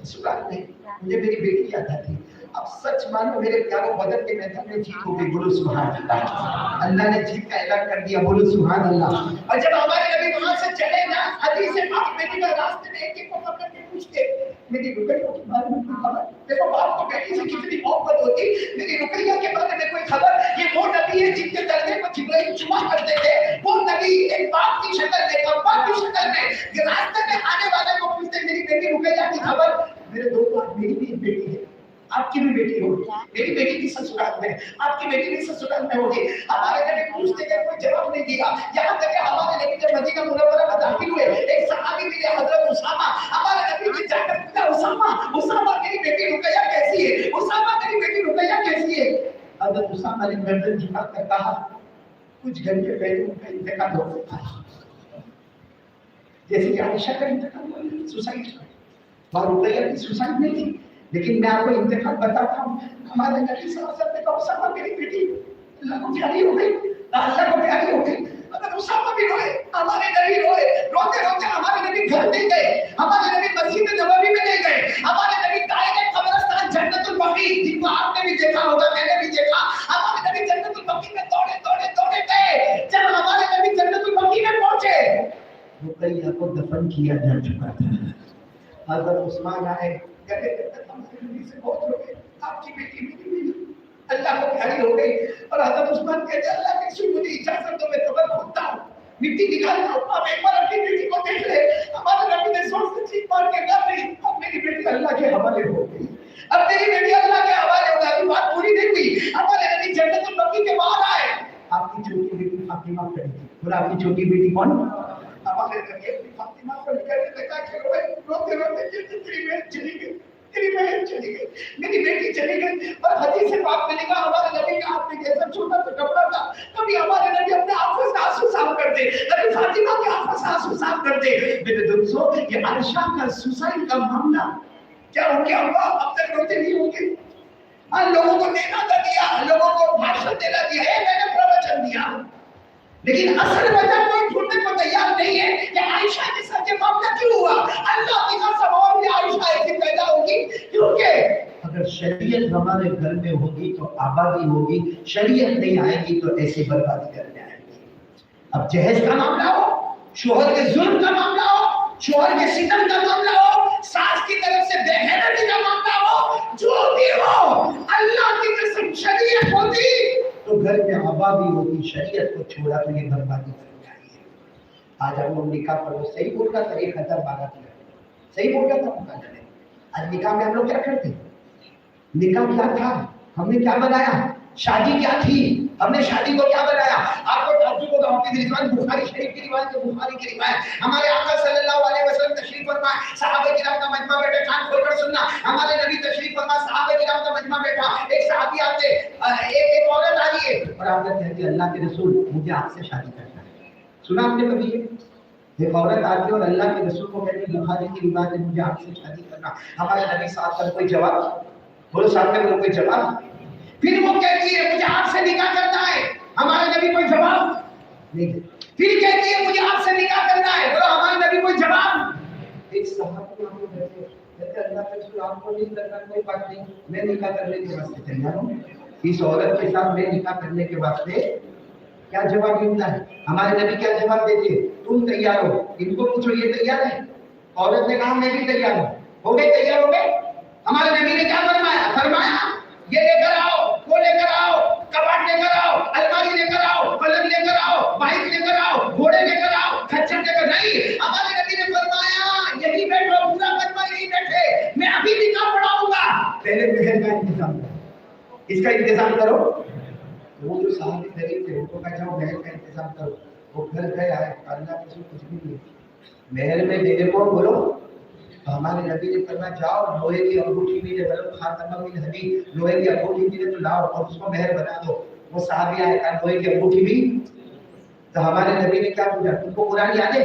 ससुराल में मुझे मेरी बेटी याद आती। अब सच मानो मेरे प्यारों बदर के मैदान में जीत हो गई, बोलो सुभान अल्लाह। अल्लाह ने जीत का ऐलान कर दिया, बोलो सुभान अल्लाह। और जब हमारे नबी वहां से चले ना, हदीस से बाप बेटी का रास्ते में एक एक को पकड़ के पूछते मेरी रुकैया के बारे में कोई खबर? देखो बाप को बेटी से कितनी मोहब्बत होती। मेरी रुकैया के बारे में कोई खबर? ये वो नबी है जिनके दर्जे पर जिब्राइल चुमा करते थे। वो नबी एक बाप की शक्ल में, बाप की शक्ल में रास्ते में आने वाले को पूछते मेरी बेटी रुकैया की खबर? मेरे दोस्तों मेरी भी एक बेटी है, आपकी भी बेटी होगी, मेरी बेटी भी ससुराल में, आपकी बेटी भी ससुराल में होगी। हमारे नबी पूछते गए, कोई जवाब नहीं दिया। यहाँ तक कि हमारे नबी जब मदीना मुनव्वरा में दाखिल हुए, एक सहाबी मिले हजरत उसामा। हमारे नबी ने जाकर पूछा उसामा, उसामा मेरी बेटी रुकैया कैसी है? उसामा मेरी बेटी रुकैया कैसी है? हजरत उसामा ने गर्दन झुकाकर कहा कुछ घंटे पहले उनका इंतकाल हो गया। जैसे कि आयशा का इंतकाल हुआ सुसाइड, और रुकैया की सुसाइड नहीं थी। लेकिन मैं आपको इंतकाल बताता हूँ, हमारे नबी सल्लल्लाहु अलैहि वसल्लम ने उसामा मेरी बेटी अल्लाह को प्यारी हो गई, अल्लाह को प्यारी हो गई। अगर उसामा भी रोए, हमारे नबी रोए, रोते रोते हमारे नबी घर नहीं गए, हमारे नबी मस्जिद नबवी में नहीं गए, हमारे नबी दाएं कब्रिस्तान जन्नतुल बकी, जिनको आपने भी देखा होगा, मैंने भी देखा, हमारे नबी जन्नतुल बकी में दौड़े दौड़े दौड़े गए। जब हमारे नबी जन्नतुल बकी में पहुंचे, रुकैया को दफन किया जा चुका था। हजरत उस्मान आए, कहते से बहुत रोए, आपकी बेटी मेरी बेटी अल्लाह को प्यारी हो गई। और हजरत उस्मान कहते अल्लाह के रसूल मुझे इजाजत दो, मैं कब्र खोदता हूँ, मिट्टी निकालता हूँ, अब एक बार अपनी बेटी को देख ले। हमारे नबी ने जोर से चीख मार के कहा नहीं, अब मेरी बेटी अल्लाह के हवाले हो गई, अब मेरी बेटी अल्लाह के हवाले हो गई। अभी बात पूरी नहीं हुई, हमारे नबी जन्नतुल बकी के बाहर आए, आपकी छोटी बेटी फातिमा खड़ी थी। बोला आपकी छोटी बेटी कौन? हमारे नबी फातिमा को लेकर लगा के रोते रोते तेरी बहन चली गई, तेरी बहन चली गई, मेरी बेटी चली गई। और हदीस से पाक में लिखा हमारे नबी के हाथ में जैसा छोटा सा कपड़ा था, कभी हमारे नबी अपने आंखों से आंसू साफ करते, कभी फातिमा के आंखों से आंसू साफ करते। मेरे दोस्तों, ये आयशा का सुसाइड का मामला, क्या उनके अब्बा अब तक रोते नहीं होंगे? हाँ, लोगों को देना दिया, लोगों को भाषण देना दिया, मैंने प्रवचन दिया, लेकिन असल वजह कोई ढूंढने को तैयार नहीं है कि आयशा के साथ ये मामला क्यों हुआ। अल्लाह की कसम और भी आयशा ऐसी पैदा होगी, क्योंकि अगर शरीयत हमारे घर में होगी तो आबादी होगी, शरीयत नहीं आएगी तो ऐसी बर्बादी करने आएगी। अब जहेज का मामला हो, शोहर के जुल्म का मामला हो, शोहर के सितम का मामला हो, सास की तरफ से बेगैरती का मामला हो, जो भी हो, अल्लाह की कसम शरीयत होती तो घर में आबादी होती, शरीयत को छोड़ा तो ये बर्बादी कर जाएगी। आज हम लोग निकाह पर सही बोल रहा था, 1000 12 किया, सही बोल रहा था पता चले। आज निकाह में हम लोग क्या करते? निकाह क्या था, हमने क्या बनाया? शादी क्या थी, हमने शादी को क्या बनाया? आपको ताज्जुब होगा, हाफिज रिजवान बुखारी शरीफ की रिवायत है, बुखारी की रिवायत, हमारे आका सल्लल्लाहु अलैहि वसल्लम तशरीफ फरमाए, सहाबा किराम का मजमा बैठे, कान खोलकर सुनना, हमारे नबी तशरीफ फरमाए, सहाबा किराम का मजमा बैठा, एक सहाबी आते, एक औरत आ रही है और आपने कहती है अल्लाह के रसूल मुझे आपसे शादी करना है। सुना आपने कभी ये? एक औरत आती है और अल्लाह के रसूल को कहती है, बुखारी की रिवायत है, मुझे आपसे शादी करना। हमारे नबी साहब का कोई जवाब बोलो, सामने बोलो कोई जवाब। फिर वो कहती है मुझे आपसे निकाह करना है, हमारे नबी कोई जवाब नहीं। फिर कहती है मुझे आपसे निकाह करना है, बोलो हमारे नबी कोई जवाब। एक सहाबी हमको कहते अल्लाह के रसूल आपको नहीं करना, कोई बात नहीं, मैं निकाह करने के वास्ते तैयार हूं। इस औरत के साथ मैं निकाह करने के वास्ते क्या जवाब मिलता है? हमारे नबी क्या जवाब देते हैं? तुम तैयार हो, इनको पूछो ये तैयार है? औरत ने कहा मैं भी तैयार हूं। हो गए? तैयार हो गए? हमारे नबी ने क्या फरमाया? फरमाया ये लेकर आओ, वो लेकर आओ, कबाड़ लेकर आओ, अलमारी लेकर आओ, पलंग लेकर आओ, बाइक लेकर आओ, घोड़े लेकर आओ, खच्चर लेकर नहीं। हमारे नबी ने फरमाया यही बैठो, पूरा मजमा यही बैठे, मैं अभी निकाह पढ़ाऊंगा, पहले महल का इंतजाम करो, इसका इंतजाम करो। वो जो साहबी गरीब थे उनको कहा जाओ महल का इंतजाम करो, वो घर गए आए, अल्लाह के कुछ भी नहीं महल में देने को बोलो। हमारे नबी ने फरमाया जाओ लोहे की अंगूठी मिले, मतलब खातमा मिल हदीद, लोहे की अंगूठी मिले तो लाओ और उसको महल बना दो। वो साहबी आए कहा लोहे की अंगूठी भी। तो हमारे नबी ने क्या पूछा, तुमको कुरान याद है?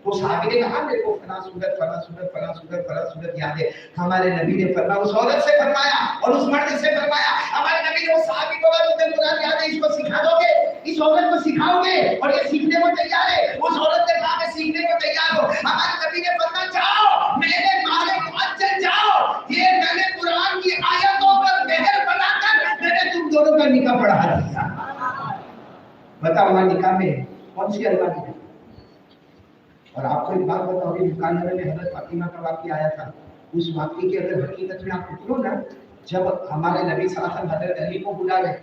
वो साहबी ने कहा मेरे को फला सूरत फला सूरत फला सूरत फला सूरत याद है। हमारे नबी ने फरमाया उस औरत से फरमाया और उस मर्द से फरमाया, हमारे नबी ने वो साहबी को कहा तुम्हें कुरान याद है, इसको सिखा दोगे, इस औरत को सिखाओगे? और ये सीखने को तैयार है। उस औरत ने कहा मैं सीखने को तैयार हूं। हमारे नबी ने फरमाया जाओ मेरे मालिक मुअज्जल जाओ, ये मैंने कुरान की आयतों पर मेहर बनाकर मैंने तुम दोनों का निकाह पढ़ा दिया। बताओ वहां निकाह में कौन सी अल्लाह की? और आपको एक बात बताओ, अभी मुकालमे में हजरत फातिमा का वाकया आया था, उस वाकये की अगर हकीकत में आप उतरो ना, जब हमारे नबी सल्लल्लाहु अलैहि वसल्लम हजरत अली को बुला रहे,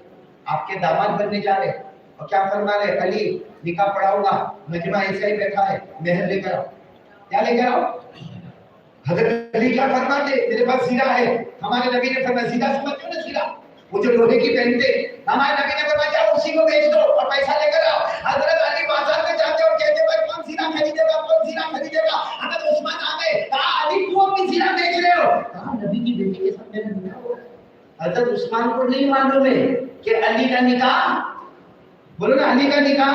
आपके दामाद बनने जा रहे, और क्या फरमा रहे, अली निकाह पढ़ाऊंगा, मजमा ऐसा ही बैठा है, महल लेकर आओ। क्या लेकर आओ? हजरत अली क्या फरमाते, मेरे पास जीरा है। हमारे नबी ने फरमाया जीरा समझते हो ना, जीरा वो जो लोहे की पहनते, हमारे नबी ने फरमाया उसी को बेच दो और पैसा लेकर आओ। हजरत अली बाजार में जाते और कहते भाई कौन जीरा खरीदेगा, कौन जीरा खरीदेगा? हजरत उस्मान आ गए, कहा अली क्यों अपनी जीरा बेच रहे हो? कहा नबी की बेटी के साथ मैंने निकाह हुआ। हजरत उस्मान को नहीं मालूम है कि अली का निकाह, बोलो ना अली का निकाह,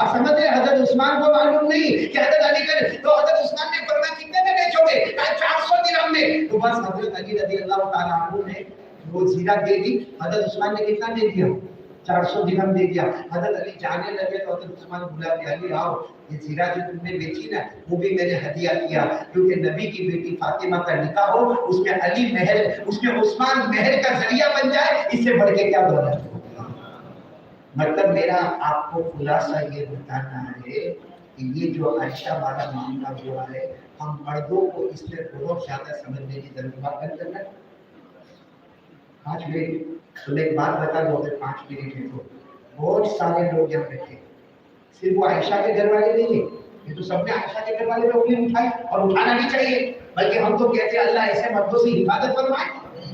आप समझ रहे? हजरत उस्मान को मालूम नहीं कि हजरत अली का, तो हजरत उस्मान ने फरमाया कितने में बेचोगे? कहा 400 दिरहम में। तो बस हजरत अली रज़ी अल्लाह ताला अन्हु ने वो जीरा दे दी। हजरत उस्मान ने कितना दे दिया? 400 दिरहम दे दिया। हजरत अली जाने लगे तो हजरत उस्मान बुला के अली आओ, ये जीरा जो तुमने बेची ना वो भी मैंने हदिया किया, क्योंकि नबी की बेटी फातिमा का निकाह हो, उसमें अली महल, उसमें उस्मान महल का जरिया बन जाए, इससे बढ़ के क्या दौलत? मतलब मेरा आपको खुलासा ये बताना है कि ये जो आयशा वाला मामला हुआ है, हम मर्दों को इसमें बहुत ज्यादा समझने की जरूरत है। 5 मिनट तो एक बात बता दो, अगर 5 मिनट है तो बहुत सारे लोग यहाँ बैठे, सिर्फ वो आयशा के घर वाले नहीं है, ये तो सबने आयशा के घर वाले पे उंगली उठाई और उठाना भी चाहिए, बल्कि हम तो कहते हैं अल्लाह ऐसे मर्दों से हिफाजत फरमाए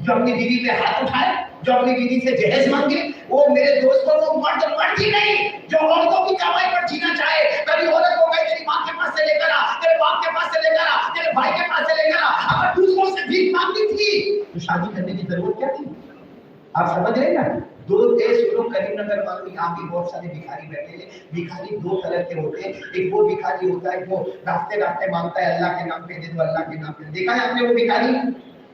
जो अपनी बीवी पे हाथ उठाए, जो अपनी बीवी से जहेज मांगे। वो मेरे दोस्तों, वो मर्द ही नहीं जो औरतों की कमाई पर जीना चाहे। कभी औरत को कहे तेरी माँ के पास से लेकर आ, तेरे बाप के पास से लेकर आ, तेरे भाई के पास से लेकर आ, अगर दूसरों से भीख मांगती थी तो शादी करने की जरूरत क्या थी? आप समझ रहे हैं ना? दो देश लोग करीमनगर वालों, यहाँ भी बहुत सारे भिखारी बैठे हैं। भिखारी दो तरह के होते हैं, एक वो भिखारी होता है वो रास्ते रास्ते मांगता है अल्लाह के नाम पे दे दो, अल्लाह के नाम पे, देखा है आपने वो भिखारी?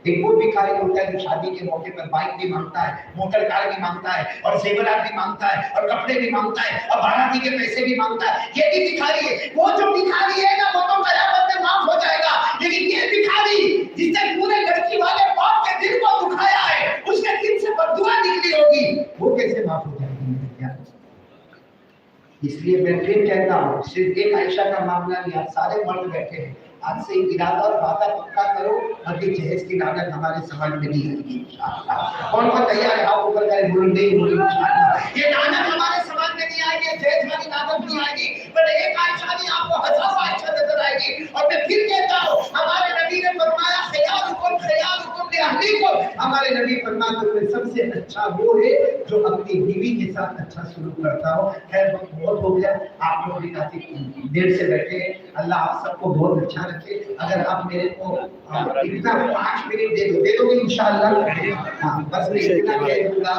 एक वो भिखारी होता है जो शादी के मौके पर बाइक भी मांगता है, मोटर कार भी मांगता है, और जेवरात भी मांगता है, और कपड़े भी मांगता है, और बाराती के पैसे भी मांगता है। ये भी भिखारी है। वो जो भिखारी है ना, वो तो कयामत में माफ हो जाएगा, लेकिन ये भिखारी जिसने पूरे लड़की वाले बाप के दिल को दुखाया है, उसके दिल से बददुआ निकली होगी, वो कैसे माफ हो जाएगी? इसलिए मैं फिर कहता हूँ, सिर्फ एक आयशा का मामला नहीं, आप सारे मर्द बैठे हैं, आज से इरादा और वादा पक्का करो, अभी जहेज की लागत हमारे समाज में नहीं आएगी इंशाअल्लाह। कौन कौन तैयार है? आप ऊपर करे, बोलो नहीं बोलो इंशाअल्लाह। ये लागत हमारे समाज में नहीं आएगी, जहेज वाली लागत नहीं आएगी, पर एक आयशा नहीं, आपको हजारों आयशा नजर आएगी। और मैं फिर कहता हूँ, हमारे नबी ने फरमाया खयारुकुम लिअहलीकुम, हमारे नबी फरमाते हैं सबसे अच्छा वो है जो अपनी बीवी के साथ अच्छा सलूक करता हो। खैर वक्त बहुत हो गया, आप लोग भी काफी देर से बैठे हैं, अल्लाह आप सबको बहुत अच्छा रखे। अगर आप मेरे को इतना 5 मिनट दे दोगे इंशाअल्लाह? हाँ, बस इतना